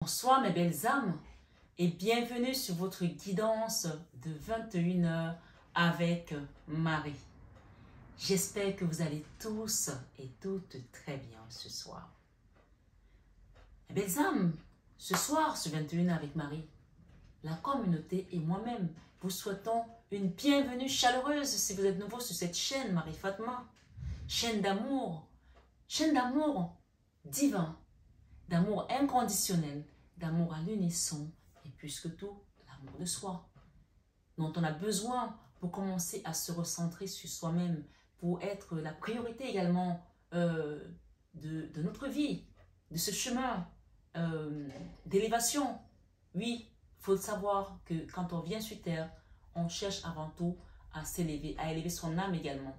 Bonsoir mes belles âmes et bienvenue sur votre guidance de 21 heures avec Marie. J'espère que vous allez tous et toutes très bien ce soir. Mes belles âmes, ce soir sur 21 heures avec Marie, la communauté et moi-même vous souhaitons une bienvenue chaleureuse si vous êtes nouveau sur cette chaîne Marie Fatma. Chaîne d'amour divin, d'amour inconditionnel, d'amour à l'unisson et plus que tout, l'amour de soi, dont on a besoin pour commencer à se recentrer sur soi-même, pour être la priorité également de notre vie, de ce chemin d'élévation. Oui, il faut savoir que quand on vient sur Terre, on cherche avant tout à s'élever, à élever son âme également.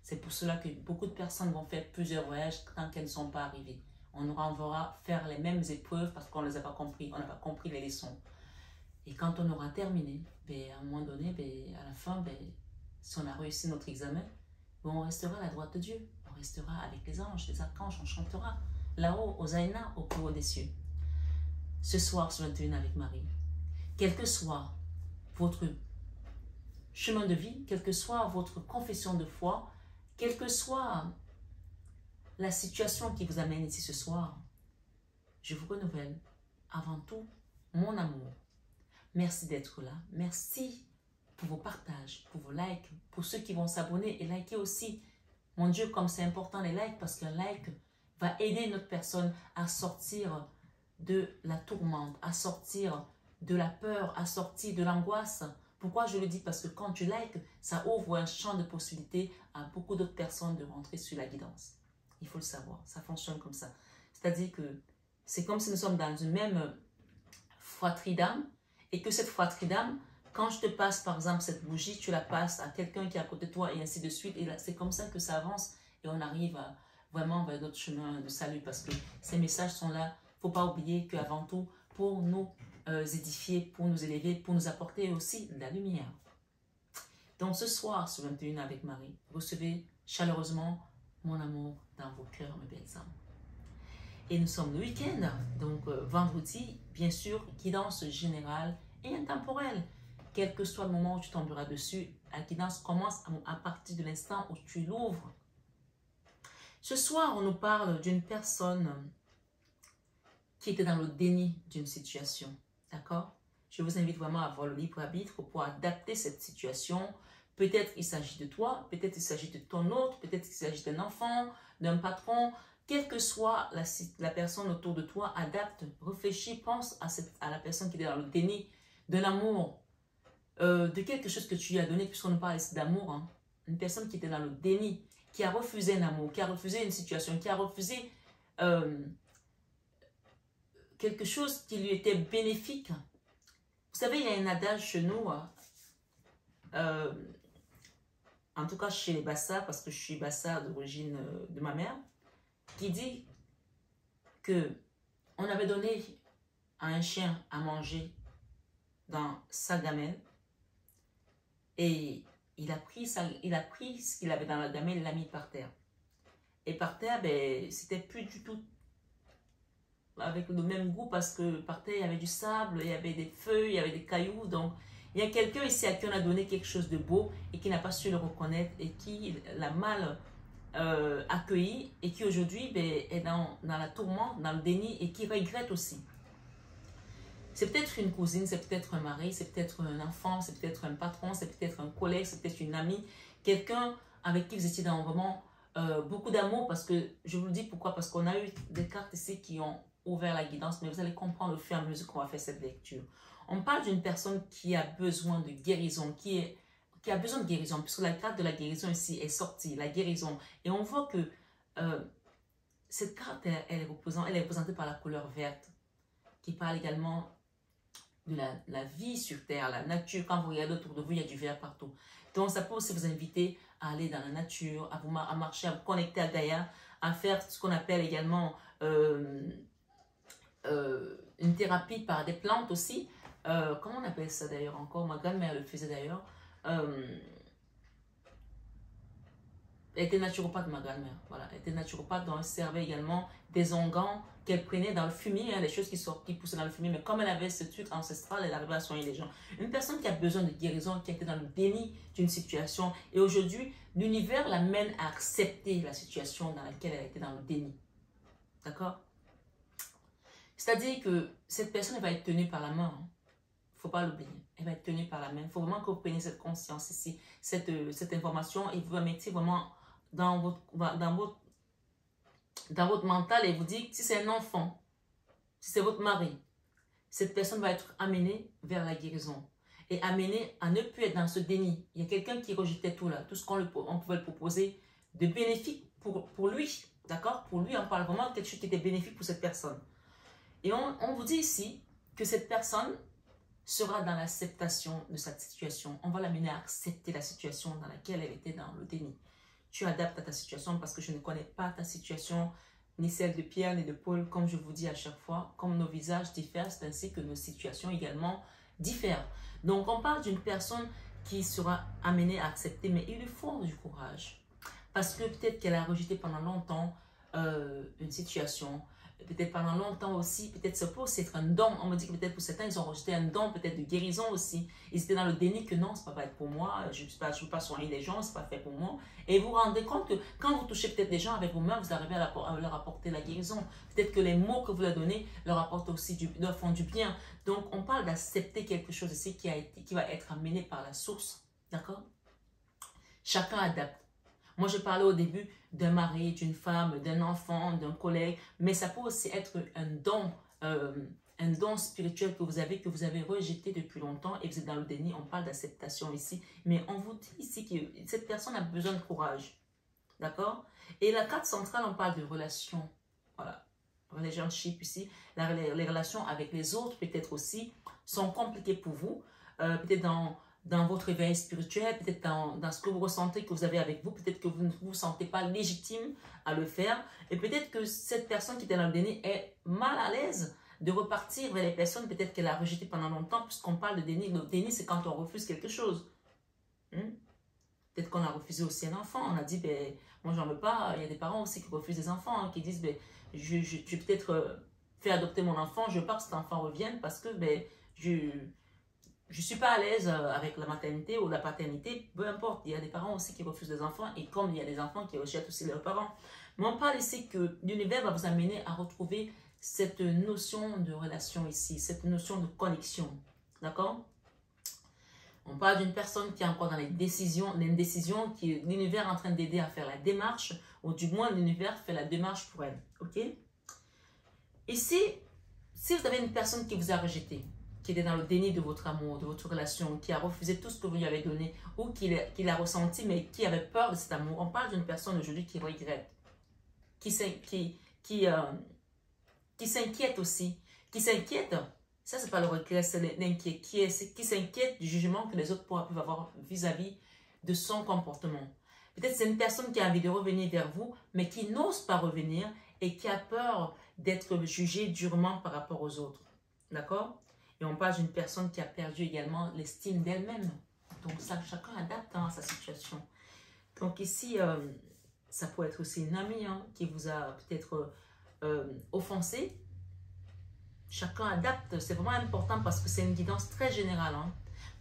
C'est pour cela que beaucoup de personnes vont faire plusieurs voyages tant qu'elles ne sont pas arrivées. On aura faire les mêmes épreuves parce qu'on ne les a pas compris, on n'a pas compris les leçons. Et quand on aura terminé, ben, à un moment donné, ben, à la fin, ben, si on a réussi notre examen, ben, on restera à la droite de Dieu. On restera avec les anges, les archanges, on chantera là-haut, aux Aïna, au plus haut des cieux. Ce soir, sur 21 avec Marie, quel que soit votre chemin de vie, quelle que soit votre confession de foi, quelle que soit la situation qui vous amène ici ce soir, je vous renouvelle avant tout mon amour. Merci d'être là. Merci pour vos partages, pour vos likes, pour ceux qui vont s'abonner et liker aussi. Mon Dieu, comme c'est important les likes, parce qu'un like va aider notre personne à sortir de la tourmente, à sortir de la peur, à sortir de l'angoisse. Pourquoi je le dis? Parce que quand tu likes, ça ouvre un champ de possibilités à beaucoup d'autres personnes de rentrer sur la guidance. Il faut le savoir, ça fonctionne comme ça. C'est-à-dire que c'est comme si nous sommes dans une même fratrie d'âme et que cette fratrie d'âme, quand je te passe par exemple cette bougie, tu la passes à quelqu'un qui est à côté de toi et ainsi de suite. Et c'est comme ça que ça avance et on arrive vraiment vers notre chemin de salut parce que ces messages sont là. Il ne faut pas oublier qu'avant tout, pour nous édifier, pour nous élever, pour nous apporter aussi de la lumière. Donc ce soir, sur 21 avec Marie, recevez chaleureusement mon amour dans vos cœurs, mes belles âmes. Et nous sommes le week-end, donc vendredi, bien sûr, guidance générale et intemporelle. Quel que soit le moment où tu tomberas dessus, la guidance commence à partir de l'instant où tu l'ouvres. Ce soir, on nous parle d'une personne qui était dans le déni d'une situation. D'accord? Je vous invite vraiment à avoir le libre arbitre pour pouvoir adapter cette situation. Peut-être il s'agit de toi, peut-être il s'agit de ton autre, peut-être il s'agit d'un enfant, d'un patron. Quelle que soit la personne autour de toi, adapte, réfléchis, pense à la personne qui est dans le déni de l'amour, de quelque chose que tu lui as donné, puisqu'on nous parle ici d'amour. Hein. Une personne qui était dans le déni, qui a refusé un amour, qui a refusé une situation, qui a refusé quelque chose qui lui était bénéfique. Vous savez, il y a un adage chez nous, en tout cas chez les Bassa, parce que je suis Bassa d'origine de ma mère, qui dit que on avait donné à un chien à manger dans sa gamelle et il a pris ce qu'il avait dans la gamelle et l'a mis par terre. Et par terre, ben, c'était plus du tout avec le même goût parce que par terre, il y avait du sable, il y avait des feuilles, il y avait des cailloux. Donc, il y a quelqu'un ici à qui on a donné quelque chose de beau et qui n'a pas su le reconnaître et qui l'a mal accueilli et qui aujourd'hui ben, est dans la tourmente, dans le déni et qui regrette aussi. C'est peut-être une cousine, c'est peut-être un mari, c'est peut-être un enfant, c'est peut-être un patron, c'est peut-être un collègue, c'est peut-être une amie, quelqu'un avec qui vous étiez dans vraiment beaucoup d'amour parce que, je vous le dis pourquoi, parce qu'on a eu des cartes ici qui ont ouvert la guidance, mais vous allez comprendre au fur et à mesure qu'on va faire cette lecture. On parle d'une personne qui a besoin de guérison, qui a besoin de guérison, puisque la carte de la guérison ici est sortie, la guérison. Et on voit que cette carte, elle est représentée par la couleur verte, qui parle également de la vie sur Terre, la nature. Quand vous regardez autour de vous, il y a du vert partout. Donc, ça peut aussi vous inviter à aller dans la nature, à marcher, à vous connecter à Gaïa, à faire ce qu'on appelle également une thérapie par des plantes aussi. Comment on appelle ça d'ailleurs encore? Ma grand-mère le faisait d'ailleurs. Elle était naturopathe, ma grand-mère. Voilà, elle était naturopathe, donc elle servait également des onguents qu'elle prenait dans le fumier, hein, les choses qui poussaient dans le fumier. Mais comme elle avait ce truc ancestral, elle arrivait à soigner les gens. Une personne qui a besoin de guérison, qui était dans le déni d'une situation. Et aujourd'hui, l'univers l'amène à accepter la situation dans laquelle elle était dans le déni. D'accord? C'est-à-dire que cette personne, elle va être tenue par la main. Il ne faut pas l'oublier. Elle va être tenue par la main. Il faut vraiment que vous preniez cette conscience ici, cette information, et vous la mettez vraiment dans votre mental et vous dites, si c'est un enfant, si c'est votre mari, cette personne va être amenée vers la guérison et amenée à ne plus être dans ce déni. Il y a quelqu'un qui rejetait tout là, tout ce qu'on pouvait le proposer de bénéfique pour lui. D'accord? Pour lui, on parle vraiment de quelque chose qui était bénéfique pour cette personne. Et on vous dit ici que cette personne sera dans l'acceptation de cette situation. On va l'amener à accepter la situation dans laquelle elle était dans le déni. Tu adaptes à ta situation parce que je ne connais pas ta situation, ni celle de Pierre, ni de Paul, comme je vous dis à chaque fois. Comme nos visages diffèrent, c'est ainsi que nos situations également diffèrent. Donc, on parle d'une personne qui sera amenée à accepter, mais il lui faut du courage. Parce que peut-être qu'elle a rejeté pendant longtemps une situation. Peut-être pendant longtemps aussi, peut-être ça peut aussi être un don. On me dit que peut-être pour certains, ils ont rejeté un don, peut-être de guérison aussi. Ils étaient dans le déni que non, ça ne va pas être pour moi, je ne veux pas soigner les gens, ce n'est pas fait pour moi. Et vous vous rendez compte que quand vous touchez peut-être des gens avec vos mains, vous arrivez à leur apporter la guérison. Peut-être que les mots que vous leur donnez leur apportent aussi leur font du bien. Donc, on parle d'accepter quelque chose ici qui va être amené par la source. D'accord? Chacun adapte. Moi, je parlais au début d'un mari, d'une femme, d'un enfant, d'un collègue, mais ça peut aussi être un don spirituel que vous avez rejeté depuis longtemps et vous êtes dans le déni. On parle d'acceptation ici, mais on vous dit ici que cette personne a besoin de courage. D'accord? Et la carte centrale, on parle de relations. Voilà. Relationship ici. Les relations avec les autres, peut-être aussi, sont compliquées pour vous. Peut-être dans votre éveil spirituel, peut-être dans ce que vous ressentez que vous avez avec vous, peut-être que vous ne vous sentez pas légitime à le faire, et peut-être que cette personne qui était dans le déni est mal à l'aise de repartir vers les personnes, peut-être qu'elle a rejeté pendant longtemps, puisqu'on parle de déni. Le déni, c'est quand on refuse quelque chose. Peut-être qu'on a refusé aussi un enfant, on a dit, ben, moi j'en veux pas, il y a des parents aussi qui refusent des enfants, hein, qui disent, ben, je vais peut-être faire adopter mon enfant, je veux pas que cet enfant revienne parce que ben, je ne suis pas à l'aise avec la maternité ou la paternité, peu importe. Il y a des parents aussi qui refusent des enfants et comme il y a des enfants qui rejettent aussi leurs parents. Mais on parle ici que l'univers va vous amener à retrouver cette notion de relation ici, cette notion de connexion. D'accord? On parle d'une personne qui est encore dans l'indécision, qui l'univers est en train d'aider à faire la démarche, ou du moins l'univers fait la démarche pour elle. Ok? Ici, si vous avez une personne qui vous a rejeté, qui était dans le déni de votre amour, de votre relation, qui a refusé tout ce que vous lui avez donné, ou qui l'a ressenti, mais qui avait peur de cet amour. On parle d'une personne aujourd'hui qui regrette, qui s'inquiète aussi, qui s'inquiète. Ça, c'est pas le regret, c'est l'inquiète, qui s'inquiète du jugement que les autres peuvent avoir vis-à-vis de son comportement. Peut-être c'est une personne qui a envie de revenir vers vous, mais qui n'ose pas revenir et qui a peur d'être jugée durement par rapport aux autres. D'accord? Et on parle d'une personne qui a perdu également l'estime d'elle-même. Donc, ça, chacun adapte à sa situation. Donc, ici, ça peut être aussi une amie qui vous a peut-être offensé. Chacun adapte. C'est vraiment important parce que c'est une guidance très générale.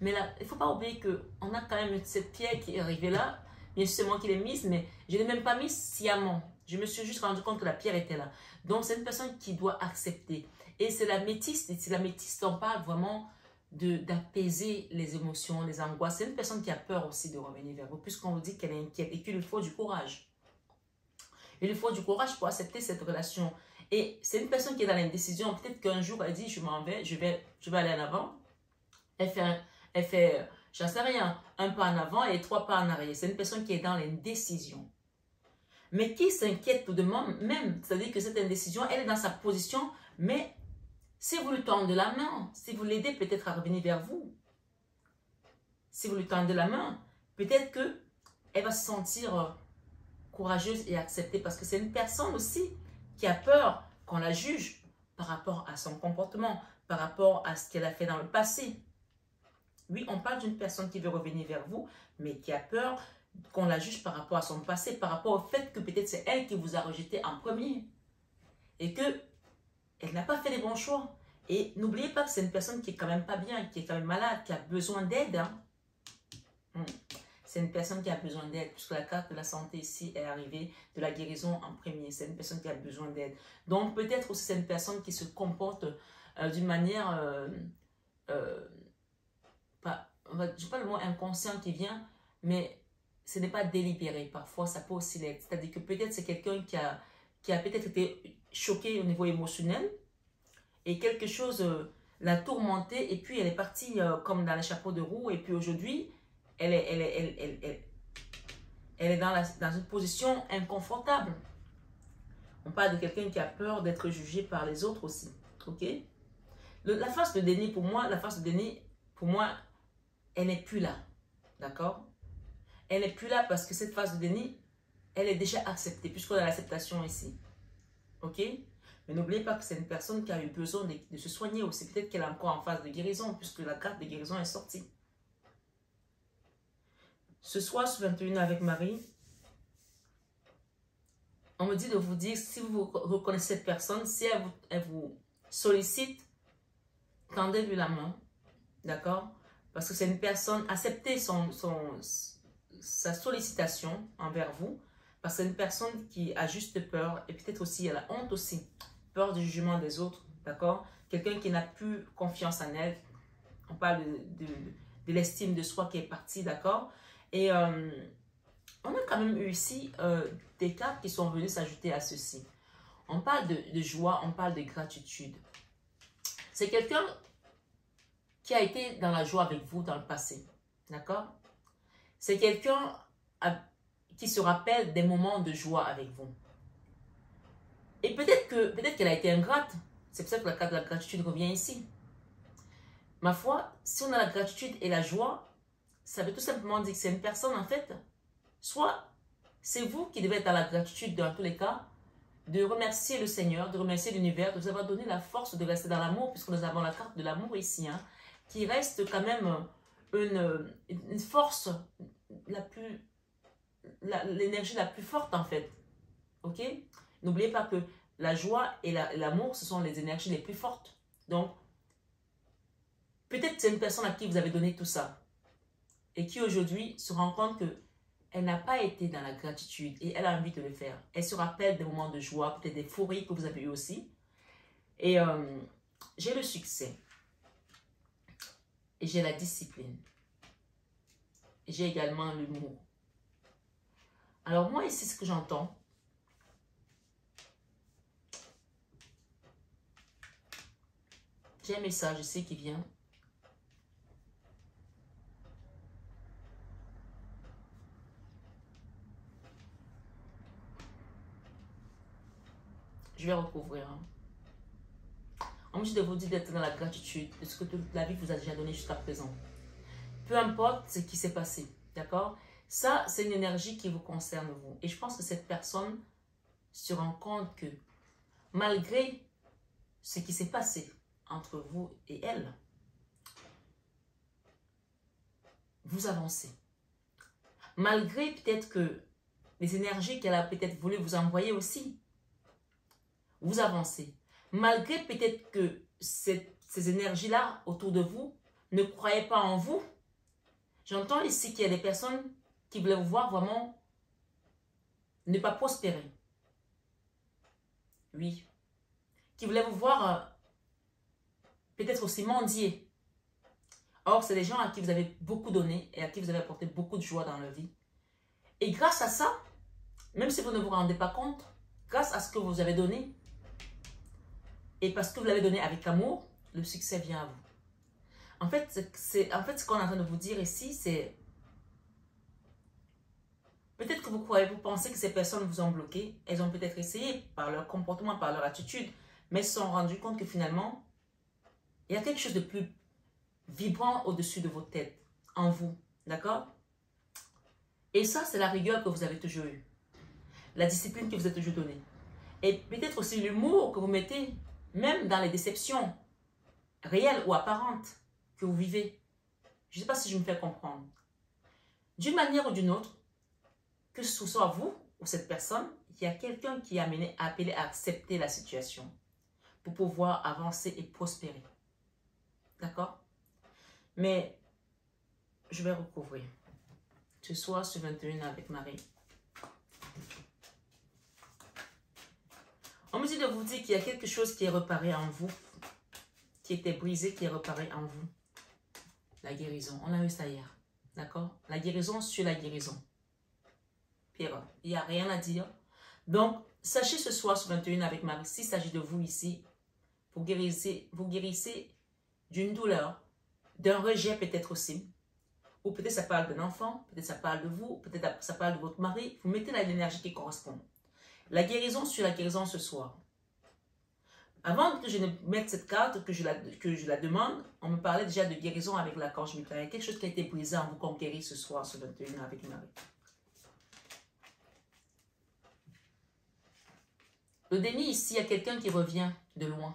Mais là, il ne faut pas oublier qu'on a quand même cette pierre qui est arrivée là. Bien sûr, c'est moi qui l'ai mise, mais je ne l'ai même pas mise sciemment. Je me suis juste rendu compte que la pierre était là. Donc, c'est une personne qui doit accepter. Et c'est la métiste. Et c'est la métiste, on parle vraiment d'apaiser les émotions, les angoisses. C'est une personne qui a peur aussi de revenir vers vous, puisqu'on vous dit qu'elle est inquiète et qu'il lui faut du courage. Il lui faut du courage pour accepter cette relation. Et c'est une personne qui est dans l'indécision. Peut-être qu'un jour, elle dit, je m'en vais, je vais aller en avant. Elle fait j'en sais rien, un pas en avant et 3 pas en arrière. C'est une personne qui est dans l'indécision. Mais qui s'inquiète tout de même. C'est-à-dire que cette indécision, elle est dans sa position, mais si vous lui tendez la main, si vous l'aidez peut-être à revenir vers vous, si vous lui tendez la main, peut-être qu'elle va se sentir courageuse et acceptée parce que c'est une personne aussi qui a peur qu'on la juge par rapport à son comportement, par rapport à ce qu'elle a fait dans le passé. Oui, on parle d'une personne qui veut revenir vers vous, mais qui a peur qu'on la juge par rapport à son passé, par rapport au fait que peut-être c'est elle qui vous a rejeté en premier. Et que elle n'a pas fait les bons choix. Et n'oubliez pas que c'est une personne qui est quand même pas bien, qui est quand même malade, qui a besoin d'aide. Hein. C'est une personne qui a besoin d'aide, puisque la carte de la santé ici est arrivée de la guérison en premier. C'est une personne qui a besoin d'aide. Donc peut-être aussi c'est une personne qui se comporte d'une manière, je n'ai pas le mot inconscient qui vient, mais ce n'est pas délibéré. Parfois ça peut aussi l'être. C'est-à-dire que peut-être c'est quelqu'un qui a peut-être été choqué au niveau émotionnel et quelque chose l'a tourmentée et puis elle est partie comme dans le chapeau de roue et puis aujourd'hui elle est dans une position inconfortable. On parle de quelqu'un qui a peur d'être jugé par les autres aussi. Ok? La phase de déni pour moi, elle n'est plus là. D'accord? Elle n'est plus là parce que cette phase de déni, elle est déjà acceptée puisqu'on a l'acceptation ici. Ok? Mais n'oubliez pas que c'est une personne qui a eu besoin de se soigner aussi. Peut-être qu'elle est encore en phase de guérison puisque la carte de guérison est sortie. Ce soir, sur 21 avec Marie, on me dit de vous dire, si vous reconnaissez cette personne, si elle vous sollicite, tendez-lui la main. D'accord? Parce que c'est une personne, acceptez sa sollicitation envers vous. Parce que c'est une personne qui a juste peur et peut-être aussi elle a honte aussi. Peur du jugement des autres, d'accord? Quelqu'un qui n'a plus confiance en elle. On parle de l'estime de soi qui est partie, d'accord? Et on a quand même eu ici des cartes qui sont venues s'ajouter à ceci. On parle de joie, on parle de gratitude. C'est quelqu'un qui a été dans la joie avec vous dans le passé, d'accord? C'est quelqu'un qui se rappelle des moments de joie avec vous. Et peut-être qu'elle a été ingrate. C'est pour ça que la carte de la gratitude revient ici. Ma foi, si on a la gratitude et la joie, ça veut tout simplement dire que c'est une personne, en fait, soit c'est vous qui devez être dans la gratitude dans tous les cas, de remercier le Seigneur, de remercier l'univers, de vous avoir donné la force de rester dans l'amour, puisque nous avons la carte de l'amour ici, hein, qui reste quand même une force, l'énergie la plus forte, en fait. Ok? N'oubliez pas que la joie et l'amour, ce sont les énergies les plus fortes. Donc, peut-être c'est une personne à qui vous avez donné tout ça et qui aujourd'hui se rend compte qu'elle n'a pas été dans la gratitude et elle a envie de le faire. Elle se rappelle des moments de joie, peut-être des fous rires que vous avez eu aussi. Et j'ai le succès. Et j'ai la discipline. Et j'ai également l'humour. Alors moi ici, ce que j'entends, j'ai un message ici qui vient. Je vais recouvrir. On me dit de vous dire d'être dans la gratitude de ce que toute la vie vous a déjà donné jusqu'à présent. Peu importe ce qui s'est passé, d'accord? Ça, c'est une énergie qui vous concerne, vous. Et je pense que cette personne se rend compte que malgré ce qui s'est passé entre vous et elle, vous avancez. Malgré peut-être que les énergies qu'elle a peut-être voulu vous envoyer aussi, vous avancez. Malgré peut-être que ces énergies-là autour de vous ne croyaient pas en vous, j'entends ici qu'il y a des personnes qui voulaient vous voir vraiment ne pas prospérer. Oui. Qui voulaient vous voir peut-être aussi mendier. Or, c'est des gens à qui vous avez beaucoup donné et à qui vous avez apporté beaucoup de joie dans leur vie. Et grâce à ça, même si vous ne vous rendez pas compte, grâce à ce que vous avez donné, et parce que vous l'avez donné avec amour, le succès vient à vous. En fait, ce qu'on est en train de vous dire ici, c'est peut-être que vous pensez que ces personnes vous ont bloqué. Elles ont peut-être essayé par leur comportement, par leur attitude, mais elles se sont rendues compte que finalement, il y a quelque chose de plus vibrant au-dessus de votre tête, en vous. D'accord? Et ça, c'est la rigueur que vous avez toujours eue. La discipline que vous avez toujours donnée. Et peut-être aussi l'humour que vous mettez, même dans les déceptions réelles ou apparentes que vous vivez. Je ne sais pas si je me fais comprendre. D'une manière ou d'une autre, que ce soit vous ou cette personne, il y a quelqu'un qui est appelé à accepter la situation pour pouvoir avancer et prospérer. D'accord? Mais je vais recouvrir. Ce soir, sur 21 avec Marie. On me dit de vous dire qu'il y a quelque chose qui est reparé en vous, qui était brisé, qui est reparé en vous. La guérison. On a eu ça hier. D'accord? La guérison sur la guérison. Pierre, il n'y a rien à dire. Donc, sachez ce soir sur 21 avec Marie, s'il s'agit de vous ici, vous guérissez d'une douleur, d'un rejet peut-être aussi. Ou peut-être ça parle d'un enfant, peut-être ça parle de vous, peut-être ça parle de votre mari. Vous mettez là l'énergie qui correspond. La guérison sur la guérison ce soir. Avant que je ne mette cette carte, que je la demande, on me parlait déjà de guérison avec l'archange Michael. Quelque chose qui a été brisé en vous qu'on guérit ce soir sur 21 avec Marie. Le déni ici, il y a quelqu'un qui revient de loin.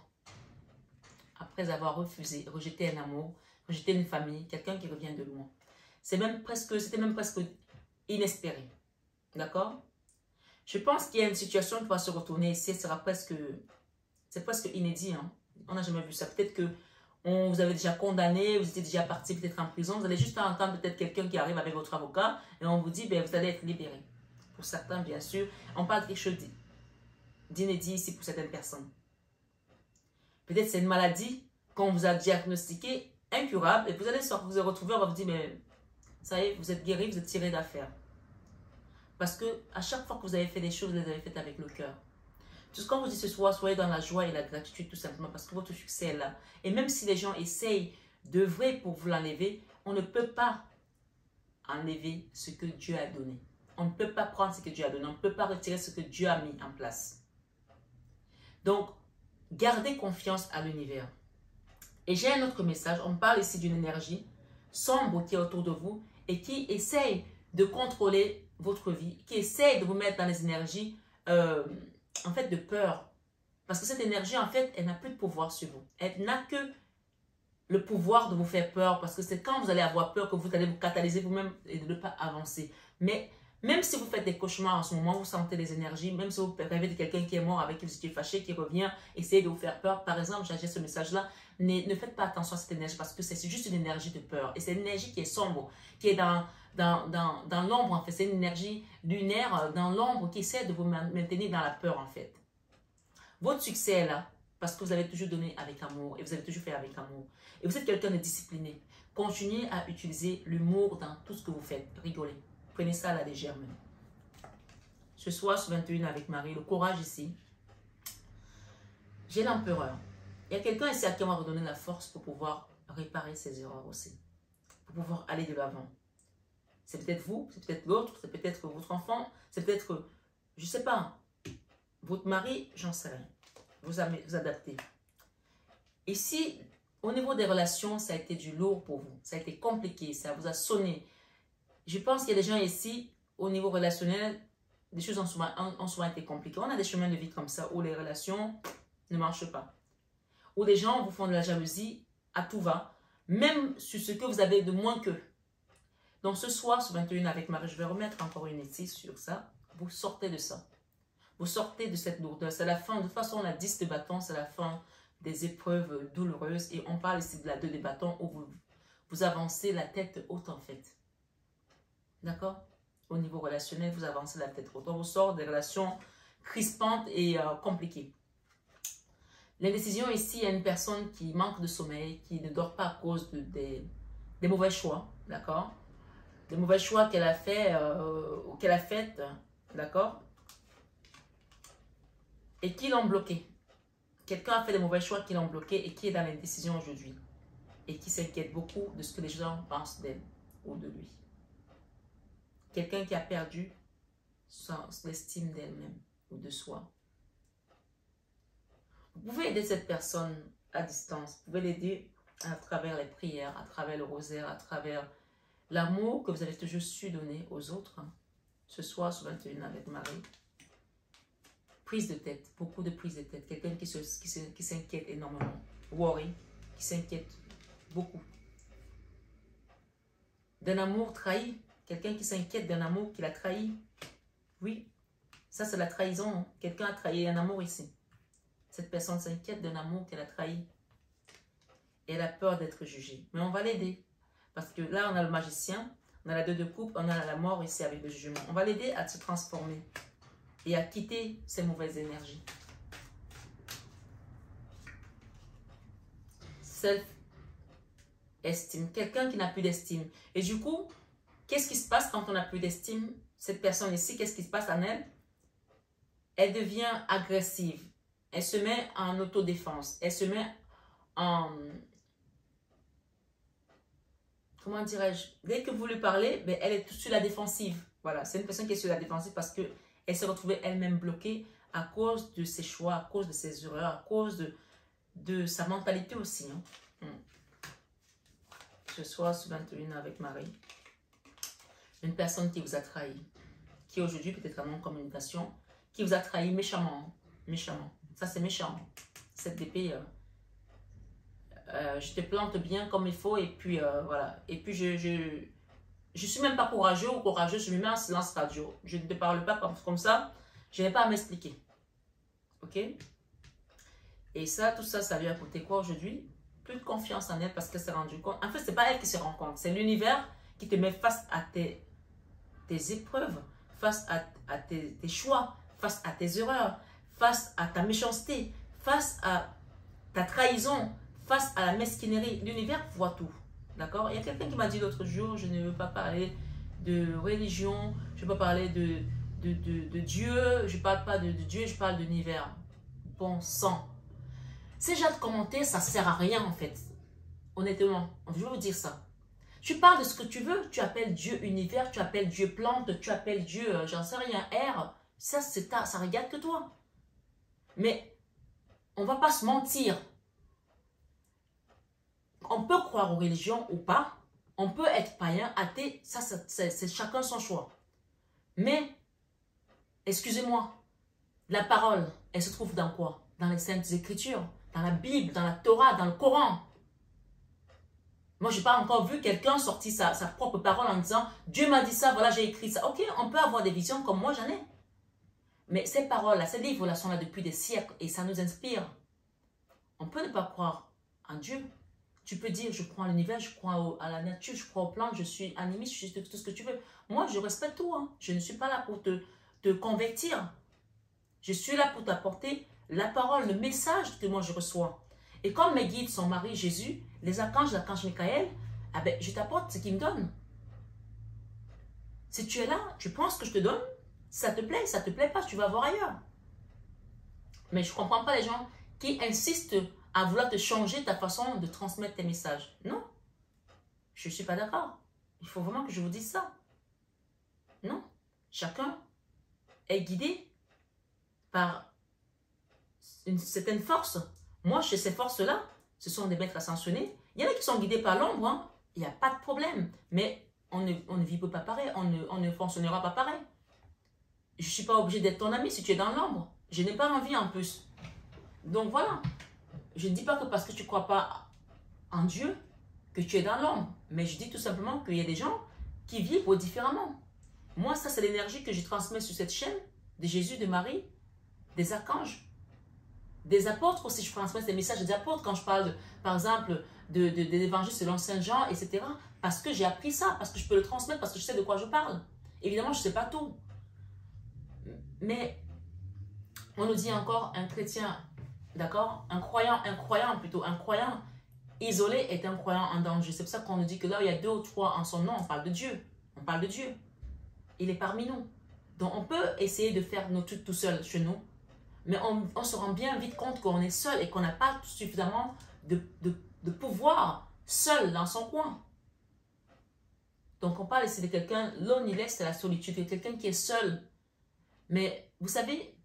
Après avoir refusé, rejeté un amour, rejeté une famille, quelqu'un qui revient de loin. C'était même presque inespéré. D'accord? Je pense qu'il y a une situation qui va se retourner ici, c'est presque inédit. Hein? On n'a jamais vu ça. Peut-être que vous avez déjà condamné, vous étiez déjà parti peut-être en prison. Vous allez juste entendre peut-être quelqu'un qui arrive avec votre avocat et on vous dit, ben, vous allez être libéré. Pour certains, bien sûr. On parle de quelque chose d'inédit ici pour certaines personnes. Peut-être c'est une maladie qu'on vous a diagnostiquée, incurable, et vous allez vous retrouver, on va vous dire, mais ça y est, vous êtes guéri, vous êtes tiré d'affaire. Parce que à chaque fois que vous avez fait des choses, vous les avez faites avec le cœur. Tout ce qu'on vous dit ce soir, soyez dans la joie et la gratitude tout simplement parce que votre succès est là. Et même si les gens essayent d'œuvrer pour vous l'enlever, on ne peut pas enlever ce que Dieu a donné. On ne peut pas prendre ce que Dieu a donné. On ne peut pas retirer ce que Dieu a mis en place. Donc, gardez confiance à l'univers. Et j'ai un autre message. On parle ici d'une énergie sombre qui est autour de vous et qui essaye de contrôler votre vie, qui essaye de vous mettre dans les énergies en fait de peur. Parce que cette énergie, en fait, elle n'a plus de pouvoir sur vous. Elle n'a que le pouvoir de vous faire peur. Parce que c'est quand vous allez avoir peur que vous allez vous catalyser vous-même et de ne pas avancer. Mais même si vous faites des cauchemars en ce moment, vous sentez des énergies, même si vous rêvez de quelqu'un qui est mort, avec qui vous étiez fâché, qui revient, essayer de vous faire peur. Par exemple, j'ai ce message-là, ne faites pas attention à cette énergie parce que c'est juste une énergie de peur. Et c'est une énergie qui est sombre, qui est dans l'ombre en fait. C'est une énergie lunaire dans l'ombre qui essaie de vous maintenir dans la peur en fait. Votre succès est là parce que vous avez toujours donné avec amour et vous avez toujours fait avec amour. Et vous êtes quelqu'un de discipliné. Continuez à utiliser l'humour dans tout ce que vous faites. Rigolez. Prenez ça à la légère même. Ce soir, sur 21 avec Marie, le courage ici. J'ai l'empereur. Il y a quelqu'un ici à qui on va redonner la force pour pouvoir réparer ses erreurs aussi. Pour pouvoir aller de l'avant. C'est peut-être vous, c'est peut-être l'autre, c'est peut-être votre enfant, c'est peut-être, je ne sais pas, votre mari, j'en sais rien. Vous adaptez. Ici, au niveau des relations, ça a été du lourd pour vous. Ça a été compliqué, ça vous a sonné. Je pense qu'il y a des gens ici, au niveau relationnel, des choses ont souvent été compliquées. On a des chemins de vie comme ça où les relations ne marchent pas. Où les gens vous font de la jalousie à tout va, même sur ce que vous avez de moins qu'eux. Donc ce soir, sur 21 avec Marie, je vais remettre encore une ici sur ça. Vous sortez de ça. Vous sortez de cette lourdeur. C'est la fin. De toute façon, on a 10 de bâtons. C'est la fin des épreuves douloureuses. Et on parle ici de la 2 de bâtons où vous avancez la tête haute en fait. D'accord? Au niveau relationnel, vous avancez la tête haute. On vous sort des relations crispantes et compliquées. L'indécision ici, il y a une personne qui manque de sommeil, qui ne dort pas à cause des mauvais choix. D'accord? Des mauvais choix qu'elle a fait, d'accord? Et qui l'ont bloqué. Quelqu'un a fait des mauvais choix qui l'ont bloqué et qui est dans l'indécision aujourd'hui. Et qui s'inquiète beaucoup de ce que les gens pensent d'elle ou de lui. Quelqu'un qui a perdu l'estime d'elle-même ou de soi. Vous pouvez aider cette personne à distance. Vous pouvez l'aider à travers les prières, à travers le rosaire, à travers l'amour que vous avez toujours su donner aux autres. Ce soir, sur 21 avec Marie. Prise de tête, beaucoup de prise de tête. Quelqu'un qui s'inquiète énormément. Worry, qui s'inquiète beaucoup. D'un amour trahi. Quelqu'un qui s'inquiète d'un amour qu'il a trahi. Oui, ça c'est la trahison. Hein. Quelqu'un a trahi un amour ici. Cette personne s'inquiète d'un amour qu'elle a trahi. Et elle a peur d'être jugée. Mais on va l'aider. Parce que là, on a le magicien, on a la 2 de coupe, on a la mort ici avec le jugement. On va l'aider à se transformer et à quitter ces mauvaises énergies. Self-estime. Quelqu'un qui n'a plus d'estime. Et du coup, qu'est-ce qui se passe quand on n'a plus d'estime? Cette personne ici, qu'est-ce qui se passe en elle? Elle devient agressive. Elle se met en autodéfense. Elle se met en... Comment dirais-je? Dès que vous lui parlez, ben, elle est sur la défensive. Voilà, c'est une personne qui est sur la défensive parce qu'elle s'est retrouvée elle-même bloquée à cause de ses choix, à cause de ses erreurs, à cause de sa mentalité aussi. Hein. Ce soir, sur 21 avec Marie. Une personne qui vous a trahi, qui aujourd'hui peut-être en non-communication, qui vous a trahi méchamment. Méchamment. Ça, c'est méchant. Cette épée... je te plante bien comme il faut et puis voilà. Et puis je suis même pas courageux ou courageuse, je me mets en silence radio. Je ne te parle pas comme ça, je n'ai pas à m'expliquer. Ok? Et ça, tout ça, ça lui a coûté quoi aujourd'hui? Plus de confiance en elle parce qu'elle s'est rendue compte. En fait, c'est pas elle qui se rend compte, c'est l'univers qui te met face à tes épreuves, face à tes choix, face à tes erreurs, face à ta méchanceté, face à ta trahison, face à la mesquinerie. L'univers voit tout. D'accord? Il y a quelqu'un qui m'a dit l'autre jour, je ne veux pas parler de religion, je ne veux pas parler de Dieu, je ne parle pas de Dieu, je parle de l'univers. Bon sang. Ces gens de commentaires, ça ne sert à rien en fait. Honnêtement, je vais vous dire ça. Tu parles de ce que tu veux, tu appelles Dieu univers, tu appelles Dieu plante, tu appelles Dieu, j'en sais rien, air. Ça regarde que toi. Mais on ne va pas se mentir. On peut croire aux religions ou pas. On peut être païen, athée. Ça, c'est chacun son choix. Mais, excusez-moi, la parole, elle se trouve dans quoi? Dans les Saintes Écritures, dans la Bible, dans la Torah, dans le Coran. Moi, je n'ai pas encore vu quelqu'un sortir sa propre parole en disant « Dieu m'a dit ça, voilà, j'ai écrit ça. » Ok, on peut avoir des visions comme moi, j'en ai. Mais ces paroles-là, ces livres-là sont là depuis des siècles et ça nous inspire. On peut ne pas croire en Dieu. Tu peux dire, je crois à l'univers, je crois à la nature, je crois aux plantes, je suis animiste, je suis tout ce que tu veux. Moi, je respecte tout. Hein. Je ne suis pas là pour te convertir. Je suis là pour t'apporter la parole, le message que moi je reçois. Et comme mes guides sont Marie, Jésus, les archanges, l'archange Michael, ah ben, je t'apporte ce qu'ils me donnent. Si tu es là, tu prends ce que je te donne, ça te plaît pas, tu vas voir ailleurs. Mais je ne comprends pas les gens qui insistent à vouloir te changer ta façon de transmettre tes messages. Non, je ne suis pas d'accord. Il faut vraiment que je vous dise ça. Non, chacun est guidé par une certaine force. Moi, chez ces forces-là, ce sont des maîtres ascensionnés. Il y en a qui sont guidés par l'ombre, hein. Il n'y a pas de problème. Mais on ne vit pas pareil, on ne fonctionnera pas pareil. Je ne suis pas obligée d'être ton ami si tu es dans l'ombre. Je n'ai pas envie en plus. Donc voilà. Je ne dis pas que parce que tu ne crois pas en Dieu, que tu es dans l'ombre. Mais je dis tout simplement qu'il y a des gens qui vivent différemment. Moi, ça, c'est l'énergie que je transmets sur cette chaîne de Jésus, de Marie, des archanges, des apôtres aussi. Je transmets des messages des apôtres quand je parle, par exemple, de l'évangile selon Saint Jean, etc. Parce que j'ai appris ça, parce que je peux le transmettre, parce que je sais de quoi je parle. Évidemment, je ne sais pas tout. Mais on nous dit encore un chrétien, d'accord? Un croyant isolé est un croyant en danger. C'est pour ça qu'on nous dit que là où il y a 2 ou 3 en son nom, on parle de Dieu. On parle de Dieu. Il est parmi nous. Donc on peut essayer de faire nos trucs tout seul chez nous. Mais on se rend bien vite compte qu'on est seul et qu'on n'a pas suffisamment de pouvoir seul dans son coin. Donc on parle ici de quelqu'un, loneliness, c'est la solitude, c'est quelqu'un qui est seul. Mais vous savez,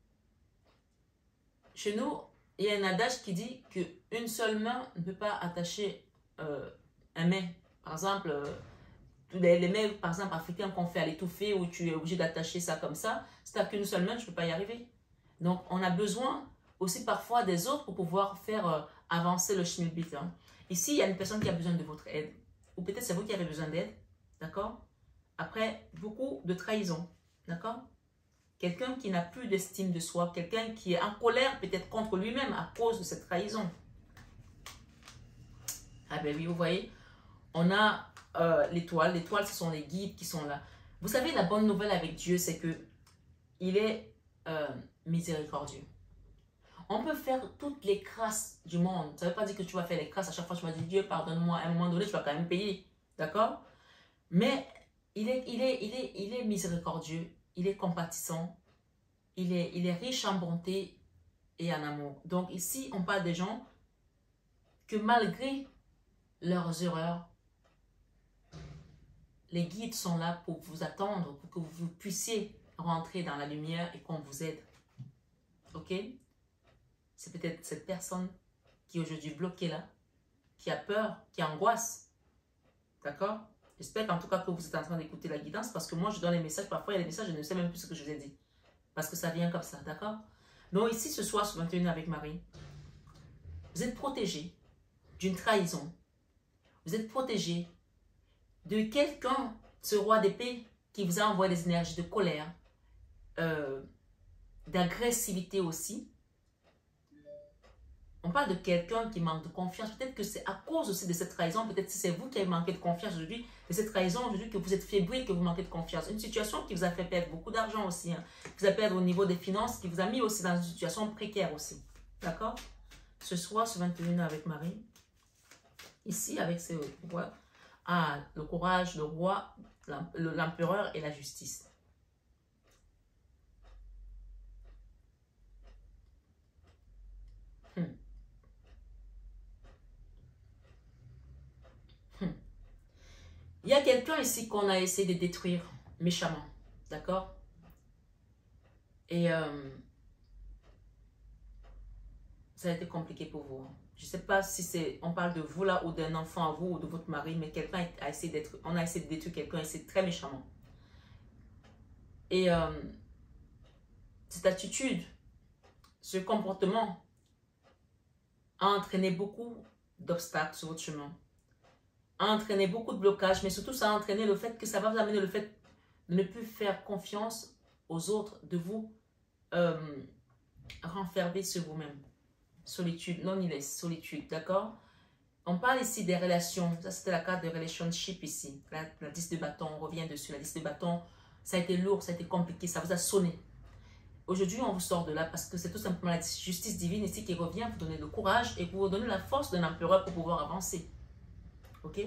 chez nous, il y a un adage qui dit qu'une seule main ne peut pas attacher un main. Par exemple, les mains par exemple, africains qu'on fait à l'étouffer où tu es obligé d'attacher ça comme ça, si tu n'as qu'une seule main, tu ne peux pas y arriver. Donc, on a besoin aussi parfois des autres pour pouvoir faire avancer le schmilblick. Hein. Ici, il y a une personne qui a besoin de votre aide. Ou peut-être c'est vous qui avez besoin d'aide. D'accord? Après, beaucoup de trahison. D'accord? Quelqu'un qui n'a plus d'estime de soi, quelqu'un qui est en colère peut-être contre lui-même à cause de cette trahison. Ah ben oui, vous voyez, on a l'étoile. L'étoile, ce sont les guides qui sont là. Vous savez, la bonne nouvelle avec Dieu, c'est que il est miséricordieux. On peut faire toutes les crasses du monde. Ça ne veut pas dire que tu vas faire les crasses à chaque fois que tu vas dire Dieu, pardonne-moi. À un moment donné, tu vas quand même payer. D'accord? Mais il est miséricordieux. Il est compatissant. Il est riche en bonté et en amour. Donc ici, on parle des gens que malgré leurs erreurs, les guides sont là pour vous attendre, pour que vous puissiez rentrer dans la lumière et qu'on vous aide. Ok? C'est peut-être cette personne qui est aujourd'hui bloquée là, qui a peur, qui angoisse. D'accord? J'espère qu'en tout cas que vous êtes en train d'écouter la guidance parce que moi je donne les messages. Parfois il y a des messages, je ne sais même plus ce que je vous ai dit. Parce que ça vient comme ça. D'accord? Donc ici ce soir sur 21 avec Marie, vous êtes protégé d'une trahison. Vous êtes protégé de quelqu'un, ce roi d'épée qui vous a envoyé des énergies de colère, d'agressivité aussi. On parle de quelqu'un qui manque de confiance. Peut-être que c'est à cause aussi de cette trahison. Peut-être que c'est vous qui avez manqué de confiance aujourd'hui. De cette trahison aujourd'hui que vous êtes fébrile, que vous manquez de confiance. Une situation qui vous a fait perdre beaucoup d'argent aussi. Hein. Qui vous a perdre au niveau des finances. Qui vous a mis aussi dans une situation précaire aussi. D'accord? Ce soir, ce 21 avec Marie. Ici, avec ce roi. Ah, le courage, le roi, l'empereur et la justice. Il y a quelqu'un ici qu'on a essayé de détruire méchamment. D'accord? Et ça a été compliqué pour vous. Je ne sais pas si c'est, on parle de vous là ou d'un enfant à vous ou de votre mari, mais quelqu'un a essayé d'être, on a essayé de détruire quelqu'un et c'est très méchamment. Et cette attitude, ce comportement a entraîné beaucoup d'obstacles sur votre chemin. A entraîné beaucoup de blocages, mais surtout ça a entraîné le fait que ça va vous amener le fait de ne plus faire confiance aux autres, de vous renfermer sur vous-même. Solitude, loneliness, solitude, d'accord? On parle ici des relations. Ça, c'était la carte de relationship ici. La 10 de bâton, on revient dessus. La 10 de bâton, ça a été lourd, ça a été compliqué, ça vous a sonné. Aujourd'hui, on vous sort de là parce que c'est tout simplement la justice divine ici qui revient vous donner le courage et pour vous donner la force d'un empereur pour pouvoir avancer. Ok?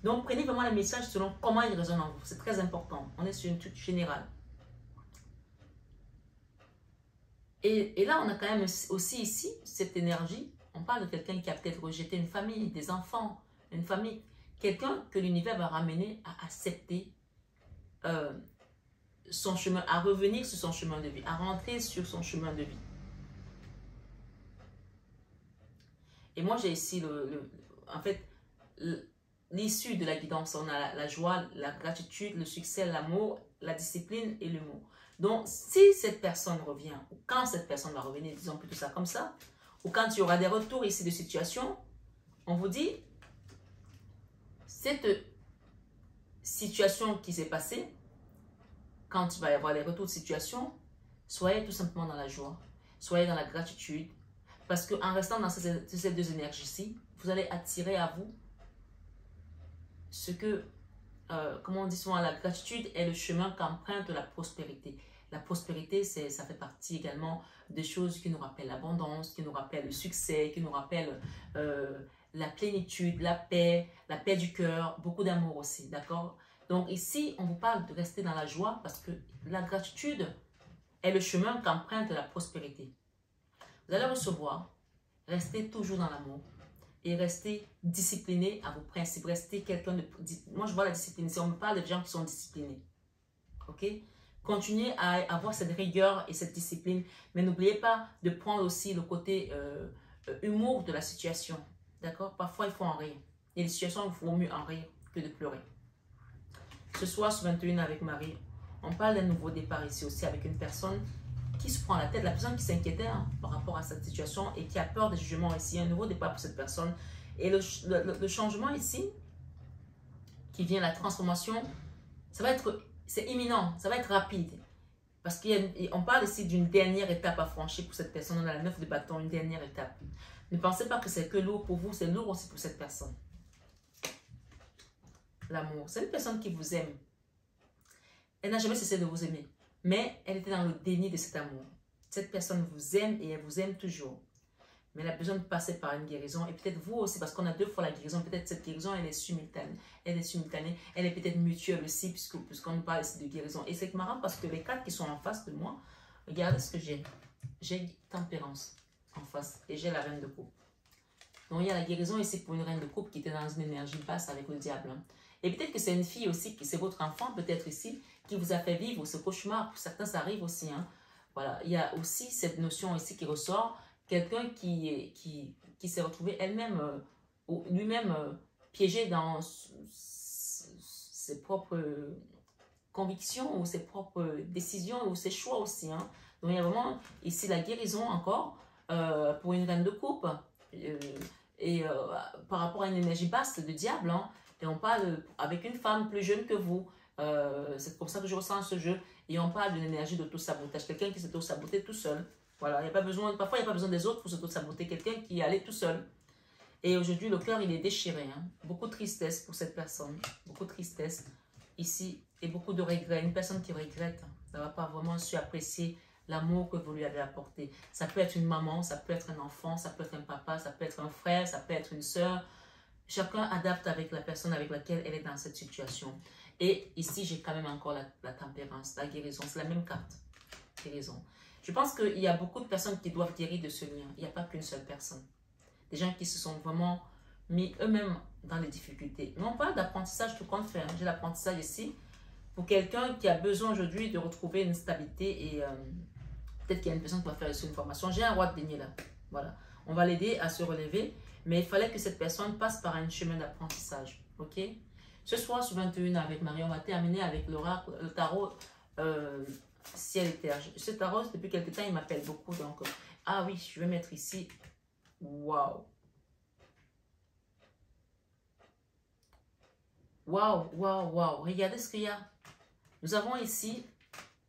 Donc, prenez vraiment le message selon comment il résonne en vous. C'est très important. On est sur une truc générale. Et là, on a quand même aussi ici cette énergie. On parle de quelqu'un qui a peut-être rejeté une famille, des enfants, une famille. Quelqu'un que l'univers va ramener à accepter son chemin, à revenir sur son chemin de vie, à rentrer sur son chemin de vie. Et moi, j'ai ici, en fait, l'issue de la guidance. On a la joie, la gratitude, le succès, l'amour, la discipline et l'humour. Donc, si cette personne revient, ou quand cette personne va revenir, disons plutôt ça comme ça, ou quand il y aura des retours ici de situation, on vous dit, cette situation qui s'est passée, quand il va y avoir les retours de situation, soyez tout simplement dans la joie, soyez dans la gratitude, parce qu'en restant dans ces deux énergies-ci, vous allez attirer à vous ce que, comme on dit souvent, la gratitude est le chemin qu'emprunte la prospérité. La prospérité, ça fait partie également des choses qui nous rappellent l'abondance, qui nous rappellent le succès, qui nous rappellent la plénitude, la paix du cœur, beaucoup d'amour aussi, d'accord? Donc ici, on vous parle de rester dans la joie parce que la gratitude est le chemin qu'emprunte la prospérité. Vous allez recevoir, restez toujours dans l'amour et restez discipliné à vos principes. Restez quelqu'un de... Moi, je vois la discipline. Si on me parle de gens qui sont disciplinés, ok? Continuez à avoir cette rigueur et cette discipline, mais n'oubliez pas de prendre aussi le côté humour de la situation, d'accord? Parfois, il faut en rire. Il y a des situations où il vaut mieux en rire que de pleurer. Ce soir, sur 21 avec Marie, on parle d'un nouveau départ ici aussi avec une personne qui se prend la tête, la personne qui s'inquiétait par rapport à cette situation et qui a peur des jugements ici, un nouveau départ pour cette personne. Et le changement ici, qui vient, la transformation, ça va être, c'est imminent, ça va être rapide. Parce qu'on parle ici d'une dernière étape à franchir pour cette personne. On a la 9 de bâton, une dernière étape. Ne pensez pas que c'est que lourd pour vous, c'est lourd aussi pour cette personne. L'amour, c'est une personne qui vous aime. Elle n'a jamais cessé de vous aimer. Mais elle était dans le déni de cet amour. Cette personne vous aime et elle vous aime toujours. Mais elle a besoin de passer par une guérison. Et peut-être vous aussi, parce qu'on a deux fois la guérison. Peut-être cette guérison, elle est simultanée. Elle est simultanée. Elle est peut-être mutuelle aussi, puisqu'on nous parle ici de guérison. Et c'est marrant parce que les quatre qui sont en face de moi, regardez ce que j'ai. J'ai tempérance en face. Et j'ai la reine de coupe. Donc il y a la guérison ici pour une reine de coupe qui était dans une énergie basse avec le diable. Et peut-être que c'est une fille aussi, c'est votre enfant peut-être ici, qui vous a fait vivre ce cauchemar. Pour certains, ça arrive aussi. Voilà. Il y a aussi cette notion ici qui ressort. Quelqu'un qui s'est retrouvé elle-même, lui-même piégé dans ses propres convictions ou ses propres décisions ou ses choix aussi. Donc il y a vraiment ici la guérison encore pour une reine de coupe par rapport à une énergie basse de diable. Et on parle avec une femme plus jeune que vous. C'est comme ça que je ressens ce jeu. Et on parle d'une énergie d'auto-sabotage. Quelqu'un qui s'est auto-saboté tout seul. Voilà, il y a pas besoin, parfois il n'y a pas besoin des autres pour s'auto-saboter. Quelqu'un qui est allé tout seul. Et aujourd'hui, le cœur, il est déchiré. Beaucoup de tristesse pour cette personne. Beaucoup de tristesse ici. Et beaucoup de regrets. Une personne qui regrette d'avoir pas vraiment su apprécier l'amour que vous lui avez apporté. Ça peut être une maman, ça peut être un enfant, ça peut être un papa, ça peut être un frère, ça peut être une sœur. Chacun adapte avec la personne avec laquelle elle est dans cette situation. Et ici, j'ai quand même encore la tempérance, la guérison. C'est la même carte. Guérison. Je pense qu'il y a beaucoup de personnes qui doivent guérir de ce lien. Il n'y a pas qu'une seule personne. Des gens qui se sont vraiment mis eux-mêmes dans les difficultés. Mais on parle d'apprentissage tout compte fait. J'ai l'apprentissage ici pour quelqu'un qui a besoin aujourd'hui de retrouver une stabilité et peut-être qu'il y a une personne qui va faire une formation. J'ai un roi de denier là. Voilà. On va l'aider à se relever. Mais il fallait que cette personne passe par un chemin d'apprentissage. Ok? Ce soir, sur 21 avec Marie, on va terminer avec l'oracle, le tarot ciel et terre. Ce tarot, depuis quelque temps, il m'appelle beaucoup. Donc, ah oui, je vais mettre ici. Waouh! Waouh, waouh, waouh. Regardez ce qu'il y a. Nous avons ici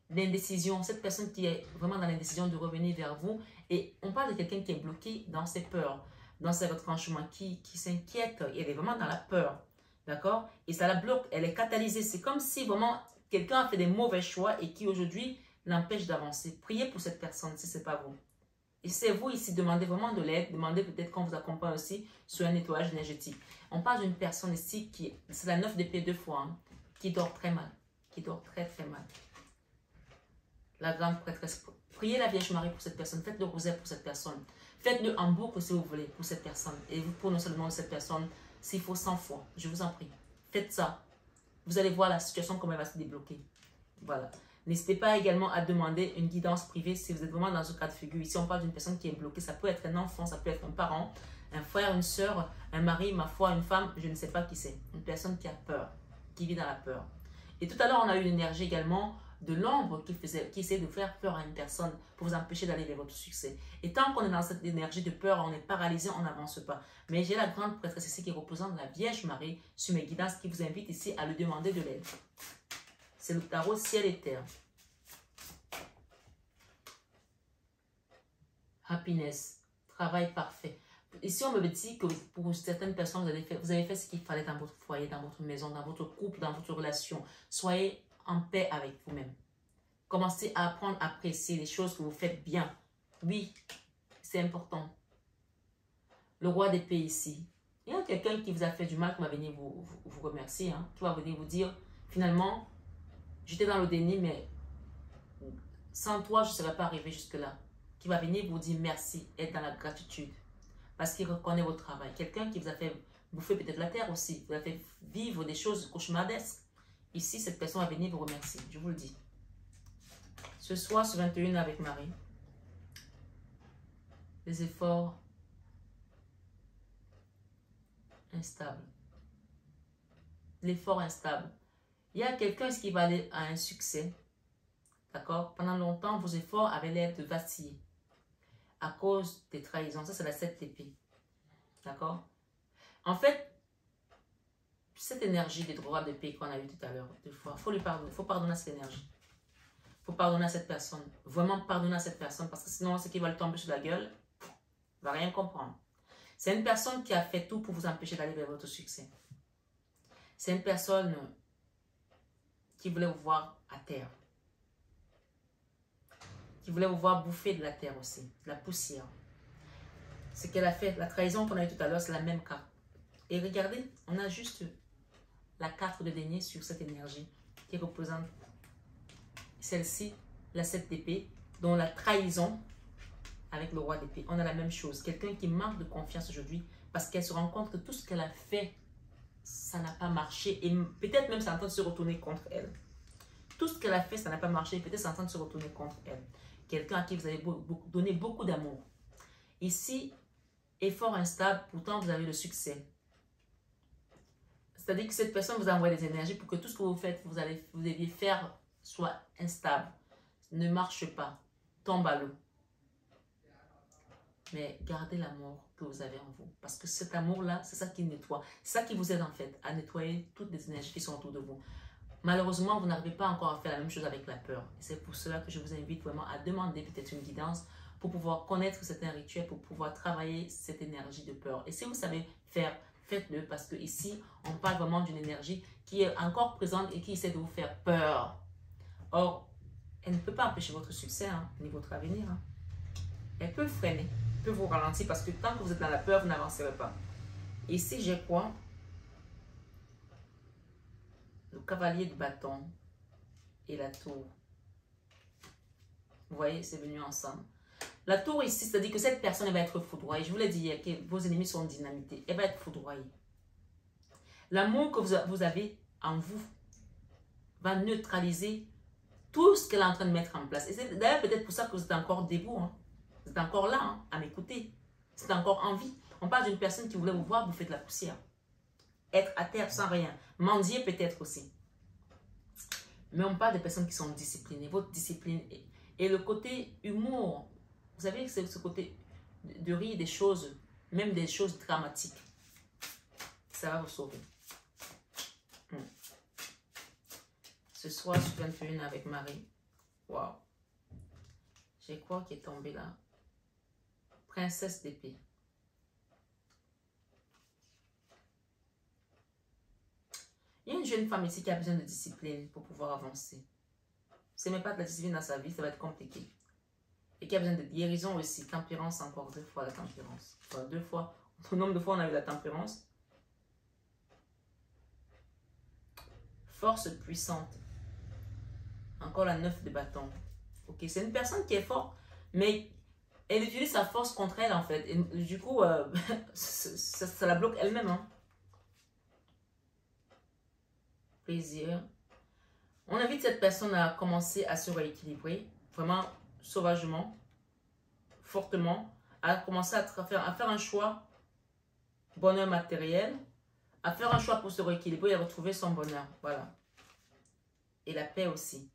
l'indécision. Cette personne qui est vraiment dans l'indécision de revenir vers vous. Et on parle de quelqu'un qui est bloqué dans ses peurs, dans ses retranchements, qui s'inquiète. Elle est vraiment dans la peur. D'accord? Et ça la bloque. Elle est catalysée. C'est comme si vraiment quelqu'un a fait des mauvais choix et qui aujourd'hui l'empêche d'avancer. Priez pour cette personne si ce n'est pas vous. Et c'est vous ici, demandez vraiment de l'aide. Demandez peut-être qu'on vous accompagne aussi sur un nettoyage énergétique. On parle d'une personne ici qui, c'est la 9 d'épée deux fois, qui dort très mal. Qui dort très très mal. La grande prêtresse. Priez la Vierge Marie pour cette personne. Faites le rosaire pour cette personne. Faites-le en boucle si vous voulez pour cette personne. Et vous prononcez le nom de cette personne s'il faut 100 fois. Je vous en prie. Faites ça. Vous allez voir la situation, comment elle va se débloquer. Voilà. N'hésitez pas également à demander une guidance privée si vous êtes vraiment dans ce cas de figure. Ici, on parle d'une personne qui est bloquée. Ça peut être un enfant, ça peut être un parent, un frère, une soeur, un mari, ma foi, une femme, je ne sais pas qui c'est. Une personne qui a peur, qui vit dans la peur. Et tout à l'heure, on a eu une énergie également de l'ombre qui essaie de faire peur à une personne pour vous empêcher d'aller vers votre succès. Et tant qu'on est dans cette énergie de peur, on est paralysé, on n'avance pas. Mais j'ai la grande prêtresse ici qui représente la Vierge Marie sur mes guidances qui vous invite ici à lui demander de l'aide. C'est le tarot ciel et terre. Happiness, travail parfait. Ici, on me dit que pour certaines personnes, vous avez fait ce qu'il fallait dans votre foyer, dans votre maison, dans votre couple, dans votre relation. Soyez en paix avec vous-même. Commencez à apprendre à apprécier les choses que vous faites bien. Oui, c'est important. Le roi des pays ici. Il y a quelqu'un qui vous a fait du mal qui va venir vous remercier. Qui va venir vous dire, finalement, j'étais dans le déni, mais sans toi, je ne serais pas arrivé jusque-là. Qui va venir vous dire merci, être dans la gratitude. Parce qu'il reconnaît votre travail. Quelqu'un qui vous a fait bouffer peut-être la terre aussi. Vous a fait vivre des choses cauchemardesques. Ici, cette personne va venir vous remercier. Je vous le dis. Ce soir, sur 21 avec Marie. Les efforts instables. L'effort instable. Il y a quelqu'un qui va aller à un succès. D'accord? Pendant longtemps, vos efforts avaient l'air de vaciller. À cause des trahisons. Ça, c'est la 7 d'épée. D'accord? En fait, cette énergie des droits d'épée qu'on a eu tout à l'heure, il faut pardonner à cette énergie. faut pardonner à cette personne. Vraiment pardonner à cette personne parce que sinon, ce qui va le tomber sur la gueule, il ne va rien comprendre. C'est une personne qui a fait tout pour vous empêcher d'aller vers votre succès. C'est une personne qui voulait vous voir à terre. Qui voulait vous voir bouffer de la terre aussi, de la poussière. Ce qu'elle a fait, la trahison qu'on a eu tout à l'heure, c'est la même carte. Et regardez, on a juste la carte de denier sur cette énergie qui représente celle-ci, la 7 d'épée, dont la trahison avec le roi d'épée. On a la même chose. Quelqu'un qui manque de confiance aujourd'hui parce qu'elle se rend compte que tout ce qu'elle a fait, ça n'a pas marché. Et peut-être même c'est en train de se retourner contre elle. Tout ce qu'elle a fait, ça n'a pas marché. Peut-être c'est en train de se retourner contre elle. Quelqu'un à qui vous avez donné beaucoup d'amour. Ici, effort instable, pourtant vous avez le succès. C'est-à-dire que cette personne vous envoie des énergies pour que tout ce que vous faites, vous deviez faire soit instable, ne marche pas, tombe à l'eau. Mais gardez l'amour que vous avez en vous. Parce que cet amour-là, c'est ça qui nettoie. C'est ça qui vous aide en fait à nettoyer toutes les énergies qui sont autour de vous. Malheureusement, vous n'arrivez pas encore à faire la même chose avec la peur. Et c'est pour cela que je vous invite vraiment à demander peut-être une guidance pour pouvoir connaître certains rituels, pour pouvoir travailler cette énergie de peur. Et si vous savez faire, faites-le parce que ici, on parle vraiment d'une énergie qui est encore présente et qui essaie de vous faire peur. Or, elle ne peut pas empêcher votre succès, hein, ni votre avenir. Hein. Elle peut freiner, peut vous ralentir parce que tant que vous êtes dans la peur, vous n'avancerez pas. Ici, j'ai quoi? Le cavalier de bâton et la tour. Vous voyez, c'est venu ensemble. La tour ici, c'est-à-dire que cette personne elle va être foudroyée. Je vous l'ai dit hier que vos ennemis sont dynamités. Elle va être foudroyée. L'amour que vous avez en vous va neutraliser tout ce qu'elle est en train de mettre en place. Et c'est d'ailleurs peut-être pour ça que vous êtes encore debout. Hein. Vous êtes encore là hein, à m'écouter. C'est encore en vie. On parle d'une personne qui voulait vous voir bouffer de la poussière. Être à terre sans rien. Mendier peut-être aussi. Mais on parle de personnes qui sont disciplinées. Votre discipline et le côté humour. Vous savez que c'est ce côté de rire des choses, même des choses dramatiques. Ça va vous sauver. Ce soir, je suis 21 avec Marie. Waouh. J'ai quoi qui est tombé là? Princesse d'épée. Il y a une jeune femme ici qui a besoin de discipline pour pouvoir avancer. Si elle ne met pas de la discipline dans sa vie, ça va être compliqué. Et qui a besoin de guérison aussi. Tempérance, encore 2 fois la tempérance. Enfin, 2 fois. Au nombre de fois, on a eu la tempérance. Force puissante. Encore la 9 de bâton. Ok, c'est une personne qui est forte, mais elle utilise sa force contre elle en fait. Et du coup, ça la bloque elle-même. Hein. Plaisir. On invite cette personne à commencer à se rééquilibrer, vraiment sauvagement, fortement, à commencer à faire un choix, bonheur matériel, à faire un choix pour se rééquilibrer et retrouver son bonheur. Voilà. Et la paix aussi.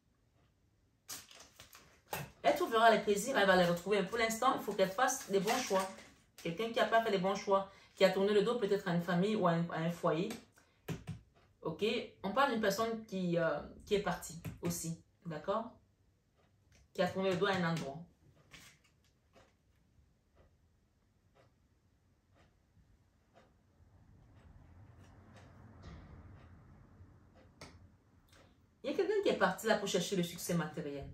Elle trouvera les plaisirs, elle va les retrouver. Mais pour l'instant, il faut qu'elle fasse les bons choix. Quelqu'un qui n'a pas fait les bons choix, qui a tourné le dos peut-être à une famille ou à un foyer. Ok, on parle d'une personne qui est partie aussi, d'accord? Qui a tourné le dos à un endroit. Il y a quelqu'un qui est parti là pour chercher le succès matériel.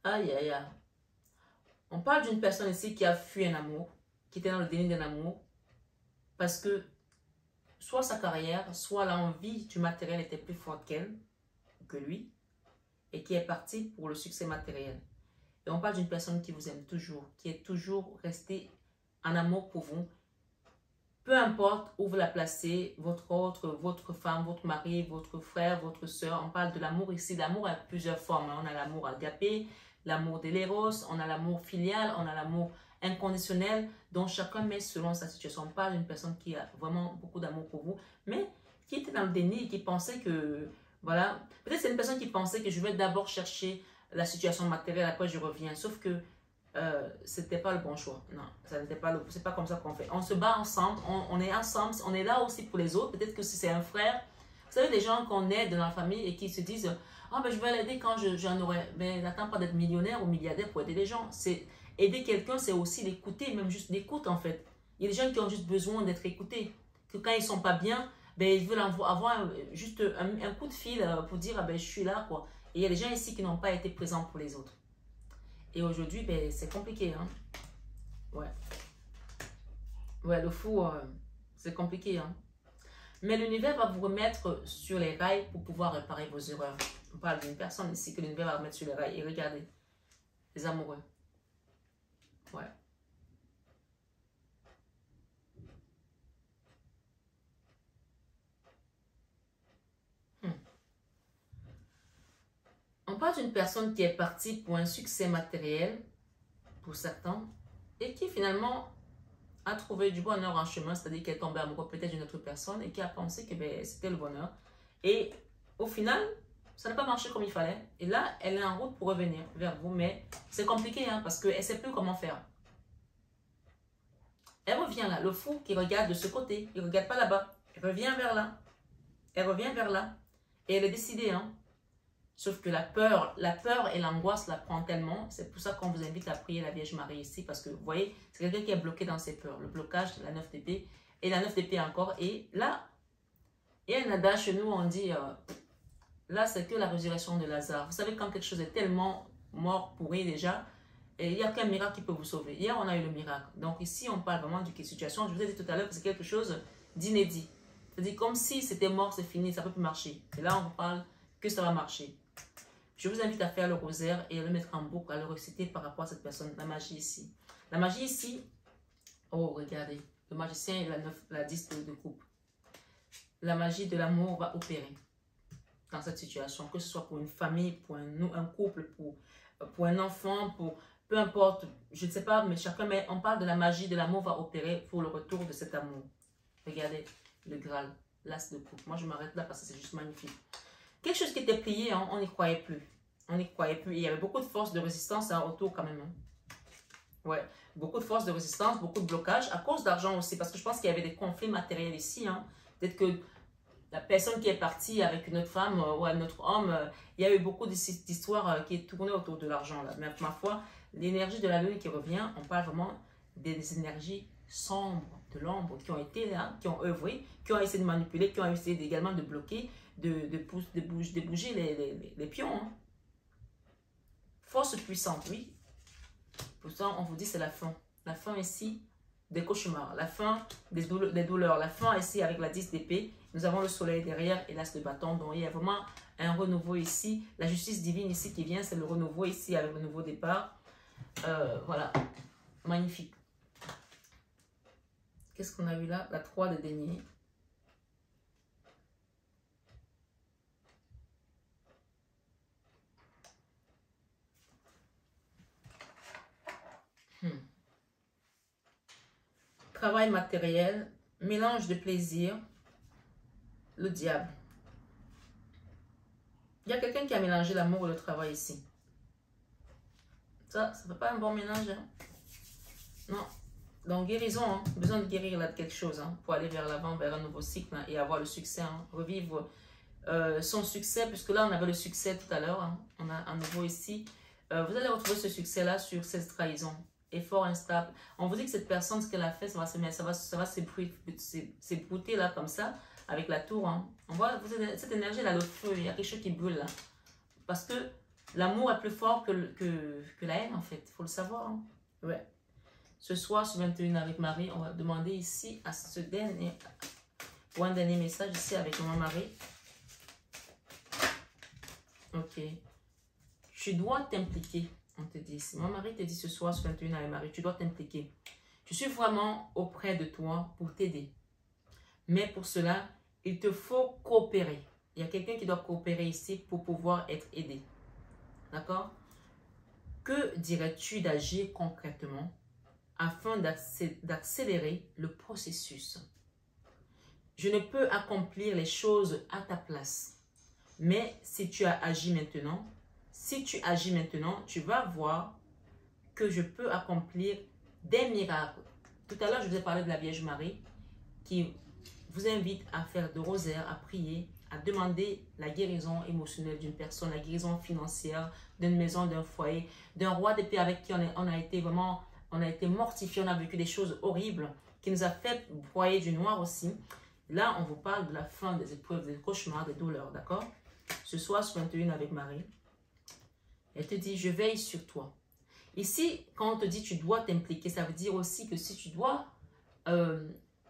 Aïe, aïe, aïe. On parle d'une personne ici qui a fui un amour, qui était dans le déni d'un amour, parce que soit sa carrière, soit l'envie du matériel était plus forte qu'elle, que lui, et qui est partie pour le succès matériel. Et on parle d'une personne qui vous aime toujours, qui est toujours restée en amour pour vous. Peu importe où vous la placez, votre femme, votre mari, votre frère, votre soeur, on parle de l'amour ici. L'amour a plusieurs formes. On a l'amour agapé, l'amour de l'éros, on a l'amour filial, on a l'amour inconditionnel, dont chacun met selon sa situation. On parle d'une personne qui a vraiment beaucoup d'amour pour vous, mais qui était dans le déni et qui pensait que, voilà, peut-être c'est une personne qui pensait que je vais d'abord chercher la situation matérielle, après je reviens. Sauf que c'était pas le bon choix. Non, ça n'était pas c'est pas comme ça qu'on fait. On se bat ensemble, on est ensemble, on est là aussi pour les autres. Peut-être que si c'est un frère, vous savez, des gens qu'on aide dans la famille et qui se disent ah ben je vais l'aider quand j'en aurai. Mais n'attends pas d'être millionnaire ou milliardaire pour aider les gens. C'est aider quelqu'un, c'est aussi l'écouter, même juste l'écoute en fait. Il y a des gens qui ont juste besoin d'être écoutés. Que quand ils sont pas bien, ben ils veulent avoir juste un coup de fil pour dire ah ben je suis là quoi. Et il y a des gens ici qui n'ont pas été présents pour les autres. Et aujourd'hui, ben, c'est compliqué. Hein? Ouais. Ouais, le fou, c'est compliqué. Hein? Mais l'univers va vous remettre sur les rails pour pouvoir réparer vos erreurs. On parle d'une personne ici que l'univers va remettre sur les rails. Et regardez, les amoureux. Ouais. On parle d'une personne qui est partie pour un succès matériel, pour certains, et qui finalement a trouvé du bonheur en chemin, c'est-à-dire qu'elle est tombée amoureuse peut-être d'une autre personne et qui a pensé que ben, c'était le bonheur. Et au final, ça n'a pas marché comme il fallait. Et là, elle est en route pour revenir vers vous, mais c'est compliqué hein, parce qu'elle ne sait plus comment faire. Elle revient là, le fou qui regarde de ce côté, il ne regarde pas là-bas. Elle revient vers là. Elle revient vers là. Et elle est décidée, hein. Sauf que la peur et l'angoisse la prend tellement. C'est pour ça qu'on vous invite à prier la Vierge Marie ici. Parce que vous voyez, c'est quelqu'un qui est bloqué dans ses peurs. Le blocage de la 9 d'épée. Et la 9 d'épée encore. Et là, il y a un adage chez nous, on dit, là c'est que la résurrection de Lazare. Vous savez, quand quelque chose est tellement mort, pourri déjà, il n'y a qu'un miracle qui peut vous sauver. Hier, on a eu le miracle. Donc ici, on parle vraiment d'une situation. Je vous ai dit tout à l'heure que c'est quelque chose d'inédit. C'est-à-dire comme si c'était mort, c'est fini, ça ne peut plus marcher. Et là, on vous parle que ça va marcher. Je vous invite à faire le rosaire et à le mettre en boucle, à le réciter par rapport à cette personne. La magie ici. La magie ici, oh regardez, le magicien et la 10 de coupe. La magie de l'amour va opérer dans cette situation, que ce soit pour une famille, pour un couple, pour un enfant, pour peu importe, je ne sais pas, mais chacun, mais on parle de la magie de l'amour va opérer pour le retour de cet amour. Regardez, le Graal, l'as de coupe. Moi, je m'arrête là parce que c'est juste magnifique. Quelque chose qui était plié, hein, on n'y croyait plus. On n'y croyait plus. Il y avait beaucoup de force de résistance hein, autour quand même. Hein. Ouais, beaucoup de force de résistance, beaucoup de blocage à cause d'argent aussi. Parce que je pense qu'il y avait des conflits matériels ici. Hein. Peut-être que la personne qui est partie avec une autre femme ou un autre homme, il y a eu beaucoup d'histoires qui tournaient autour de l'argent. Mais ma foi, l'énergie de la lune qui revient, on parle vraiment des énergies sombres, de l'ombre, qui ont été là, qui ont œuvré, qui ont essayé de manipuler, qui ont essayé également de bloquer, de bouger les pions. Hein. Force puissante, oui. Pourtant, on vous dit c'est la fin. La fin ici des cauchemars, la fin des douleurs, la fin ici avec la 10 d'épée. Nous avons le soleil derrière et l'as de bâton. Donc, il y a vraiment un renouveau ici. La justice divine ici qui vient, c'est le renouveau ici avec le nouveau départ. Voilà, magnifique. Qu'est-ce qu'on a eu là? La 3 de denier. Travail matériel, mélange de plaisir, le diable. Il y a quelqu'un qui a mélangé l'amour et le travail ici. Ça ne fait pas un bon mélange. Hein? Non. Donc, guérison, hein? Besoin de guérir là de quelque chose hein? Pour aller vers l'avant, vers un nouveau cycle hein? Et avoir le succès, hein? Revivre son succès, puisque là, on avait le succès tout à l'heure. Hein? On a un nouveau ici. Vous allez retrouver ce succès-là sur cette trahison. Effort instable. On vous dit que cette personne, ce qu'elle a fait, ça va s'ébrouter là comme ça, avec la tour. Hein. On voit cette énergie là, le feu, il y a quelque chose qui brûle là. Parce que l'amour est plus fort que la haine en fait, il faut le savoir. Hein. Ouais. Ce soir, sur 21 avec Marie, on va demander ici à ce dernier, pour un dernier message ici avec mon mari. Ok. Tu dois t'impliquer. On te dit, si mon mari te dit ce soir, sur 21 avec Marie, tu dois t'impliquer. Je suis vraiment auprès de toi pour t'aider. Mais pour cela, il te faut coopérer. Il y a quelqu'un qui doit coopérer ici pour pouvoir être aidé. D'accord? Que dirais-tu d'agir concrètement afin d'accélérer le processus? Je ne peux accomplir les choses à ta place. Mais si tu as agi maintenant, si tu agis maintenant, tu vas voir que je peux accomplir des miracles. Tout à l'heure, je vous ai parlé de la Vierge Marie qui vous invite à faire de rosaire, à prier, à demander la guérison émotionnelle d'une personne, la guérison financière d'une maison, d'un foyer, d'un roi d'épée avec qui on a été vraiment, on a été mortifié, on a vécu des choses horribles, qui nous a fait broyer du noir aussi. Là, on vous parle de la fin des épreuves, des cauchemars, des douleurs, d'accord? Ce soir, sur 21 avec Marie, elle te dit, je veille sur toi. Ici, quand on te dit tu dois t'impliquer, ça veut dire aussi que si tu dois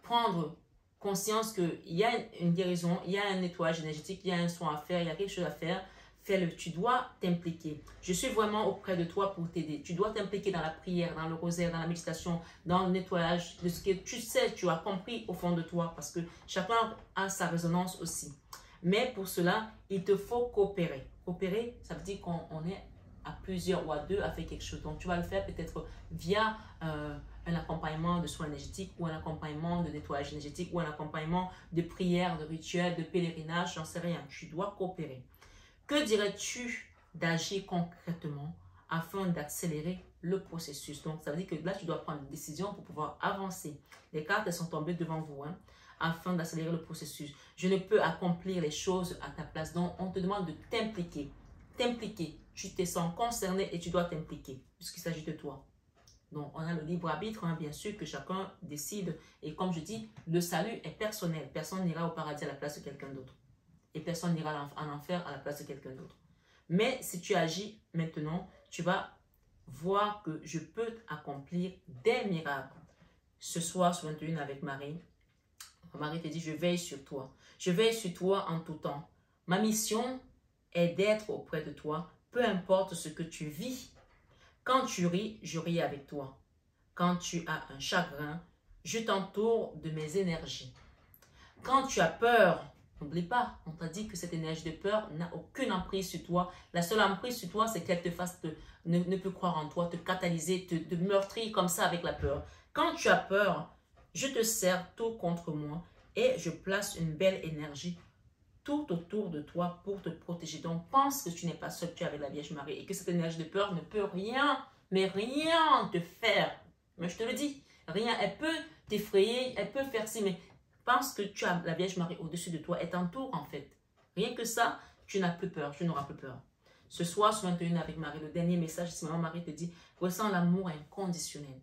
prendre conscience qu'il y a une guérison, il y a un nettoyage énergétique, il y a un soin à faire, il y a quelque chose à faire, fais-le. Tu dois t'impliquer. Je suis vraiment auprès de toi pour t'aider. Tu dois t'impliquer dans la prière, dans le rosaire, dans la méditation, dans le nettoyage de ce que tu sais, tu as compris au fond de toi, parce que chacun a sa résonance aussi. Mais pour cela, il te faut coopérer. Coopérer, ça veut dire qu'on est à plusieurs ou à deux à faire quelque chose. Donc, tu vas le faire peut-être via un accompagnement de soins énergétiques ou un accompagnement de nettoyage énergétique ou un accompagnement de prière, de rituel, de pèlerinage, j'en sais rien. Tu dois coopérer. Que dirais-tu d'agir concrètement afin d'accélérer le processus? Donc, ça veut dire que là, tu dois prendre une décision pour pouvoir avancer. Les cartes, elles sont tombées devant vous, hein, afin d'accélérer le processus. Je ne peux accomplir les choses à ta place. Donc, on te demande de t'impliquer. T'impliquer. Tu te sens concerné et tu dois t'impliquer, puisqu'il s'agit de toi. Donc, on a le libre arbitre, hein, bien sûr, que chacun décide. Et comme je dis, le salut est personnel. Personne n'ira au paradis à la place de quelqu'un d'autre. Et personne n'ira en enfer à la place de quelqu'un d'autre. Mais si tu agis maintenant, tu vas voir que je peux accomplir des miracles. Ce soir, sur 21 avec Marie, Marie te dit, je veille sur toi. Je veille sur toi en tout temps. Ma mission est d'être auprès de toi, peu importe ce que tu vis. Quand tu ris, je ris avec toi. Quand tu as un chagrin, je t'entoure de mes énergies. Quand tu as peur, n'oublie pas, on t'a dit que cette énergie de peur n'a aucune emprise sur toi. La seule emprise sur toi, c'est qu'elle te fasse ne plus croire en toi, te catalyser, te meurtrir comme ça avec la peur. Quand tu as peur, je te serre tout contre moi et je place une belle énergie tout autour de toi pour te protéger. Donc, pense que tu n'es pas seul, tu es avec la Vierge Marie et que cette énergie de peur ne peut rien, mais rien te faire. Mais je te le dis, rien. Elle peut t'effrayer, elle peut faire ci, mais pense que tu as la Vierge Marie au-dessus de toi, elle t'entoure en fait. Rien que ça, tu n'as plus peur, tu n'auras plus peur. Ce soir, sur 21 avec Marie, le dernier message, si Maman Marie te dit, ressens l'amour inconditionnel.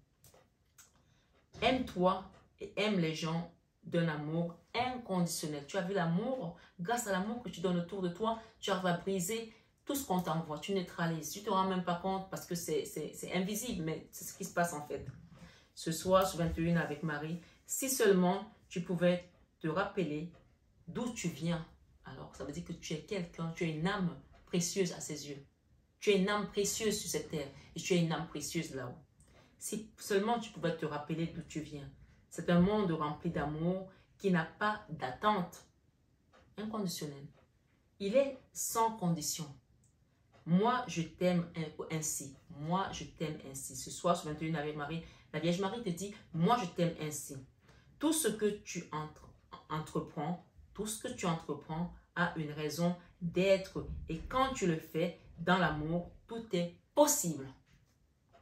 Aime-toi et aime les gens d'un amour inconditionnel. Tu as vu l'amour, grâce à l'amour que tu donnes autour de toi, tu vas briser tout ce qu'on t'envoie. Tu neutralises, tu ne te rends même pas compte parce que c'est invisible, mais c'est ce qui se passe en fait. Ce soir, sur 21 avec Marie, si seulement tu pouvais te rappeler d'où tu viens, alors ça veut dire que tu es quelqu'un, tu es une âme précieuse à ses yeux. Tu es une âme précieuse sur cette terre et tu es une âme précieuse là-haut. Si seulement tu pouvais te rappeler d'où tu viens. C'est un monde rempli d'amour qui n'a pas d'attente inconditionnelle. Il est sans condition. Moi, je t'aime ainsi. Moi, je t'aime ainsi. Ce soir, sur 21 avec Marie, la Vierge Marie te dit, moi, je t'aime ainsi. Tout ce que tu entreprends, a une raison d'être. Et quand tu le fais dans l'amour, tout est possible.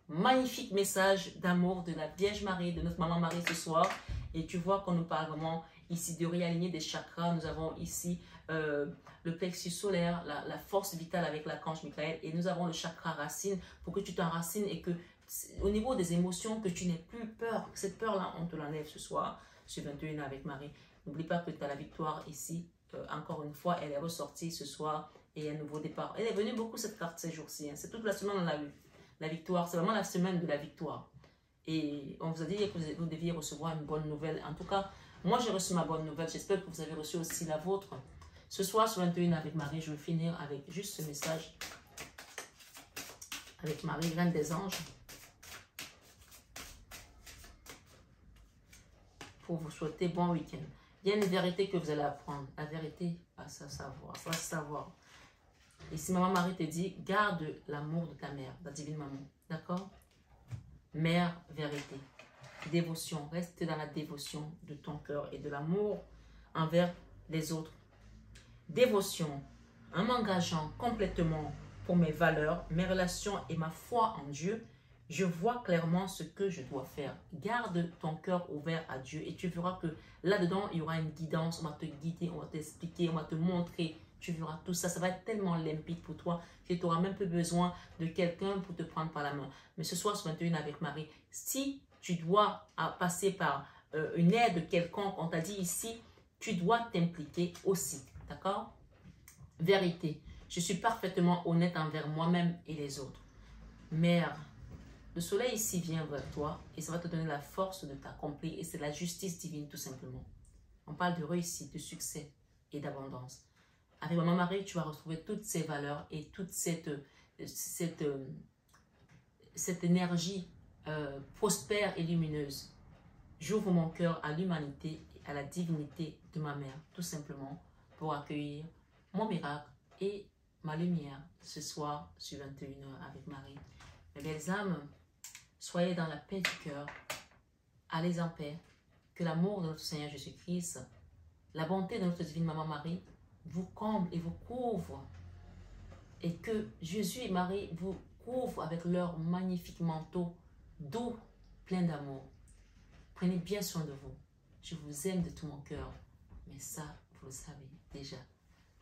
Magnifique message d'amour de la Vierge Marie, de notre Maman Marie ce soir. Et tu vois qu'on nous parle vraiment ici de réaligner des chakras. Nous avons ici le plexus solaire, la force vitale avec l'archange Michael. Et nous avons le chakra racine pour que tu t'enracines et que au niveau des émotions, que tu n'aies plus peur. Cette peur-là, on te l'enlève ce soir sur 21 avec Marie. N'oublie pas que tu as la victoire ici. Encore une fois, elle est ressortie ce soir et un nouveau départ. Elle est venue beaucoup cette carte ces jours-ci. Hein. C'est toute la semaine on l'a eu. La victoire, c'est vraiment la semaine de la victoire. Et on vous a dit que vous deviez recevoir une bonne nouvelle. En tout cas, moi j'ai reçu ma bonne nouvelle. J'espère que vous avez reçu aussi la vôtre. Ce soir, sur 21 avec Marie, je vais finir avec juste ce message. Avec Marie, Reine des Anges. Pour vous souhaiter bon week-end. Il y a une vérité que vous allez apprendre. La vérité, ça savoir. Ça savoir. Et si Maman Marie te dit, garde l'amour de ta mère, la divine maman. D'accord? Mère, vérité. Dévotion. Reste dans la dévotion de ton cœur et de l'amour envers les autres. Dévotion. En m'engageant complètement pour mes valeurs, mes relations et ma foi en Dieu, je vois clairement ce que je dois faire. Garde ton cœur ouvert à Dieu et tu verras que là-dedans, il y aura une guidance. On va te guider, on va t'expliquer, on va te montrer. Tu verras tout ça. Ça va être tellement limpide pour toi que tu n'auras même plus besoin de quelqu'un pour te prendre par la main. Mais ce soir, sur 21 avec Marie, si tu dois passer par une aide quelconque, on t'a dit ici, tu dois t'impliquer aussi. D'accord? Vérité. Je suis parfaitement honnête envers moi-même et les autres. Mère, le soleil ici vient vers toi et ça va te donner la force de t'accomplir et c'est la justice divine tout simplement. On parle de réussite, de succès et d'abondance. Avec Maman Marie, tu vas retrouver toutes ces valeurs et toute cette énergie prospère et lumineuse. J'ouvre mon cœur à l'humanité et à la divinité de ma mère, tout simplement, pour accueillir mon miracle et ma lumière ce soir sur 21h avec Marie. Mes belles âmes, soyez dans la paix du cœur, allez en paix, que l'amour de notre Seigneur Jésus-Christ, la bonté de notre divine Maman Marie vous comble et vous couvre et que Jésus et Marie vous couvrent avec leur magnifique manteau doux, plein d'amour. Prenez bien soin de vous. Je vous aime de tout mon cœur, mais ça, vous le savez déjà.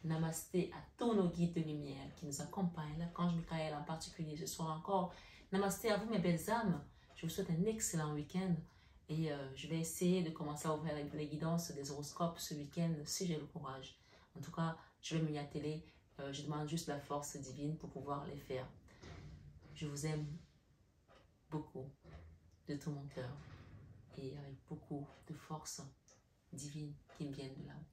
Namasté à tous nos guides de lumière qui nous accompagnent, l'archange Michael en particulier ce soir encore. Namasté à vous mes belles âmes. Je vous souhaite un excellent week-end et je vais essayer de commencer à ouvrir les guidances des horoscopes ce week-end si j'ai le courage. En tout cas, je vais m'y atteler. Je demande juste la force divine pour pouvoir les faire. Je vous aime beaucoup de tout mon cœur et avec beaucoup de force divine qui me viennent de là-haut.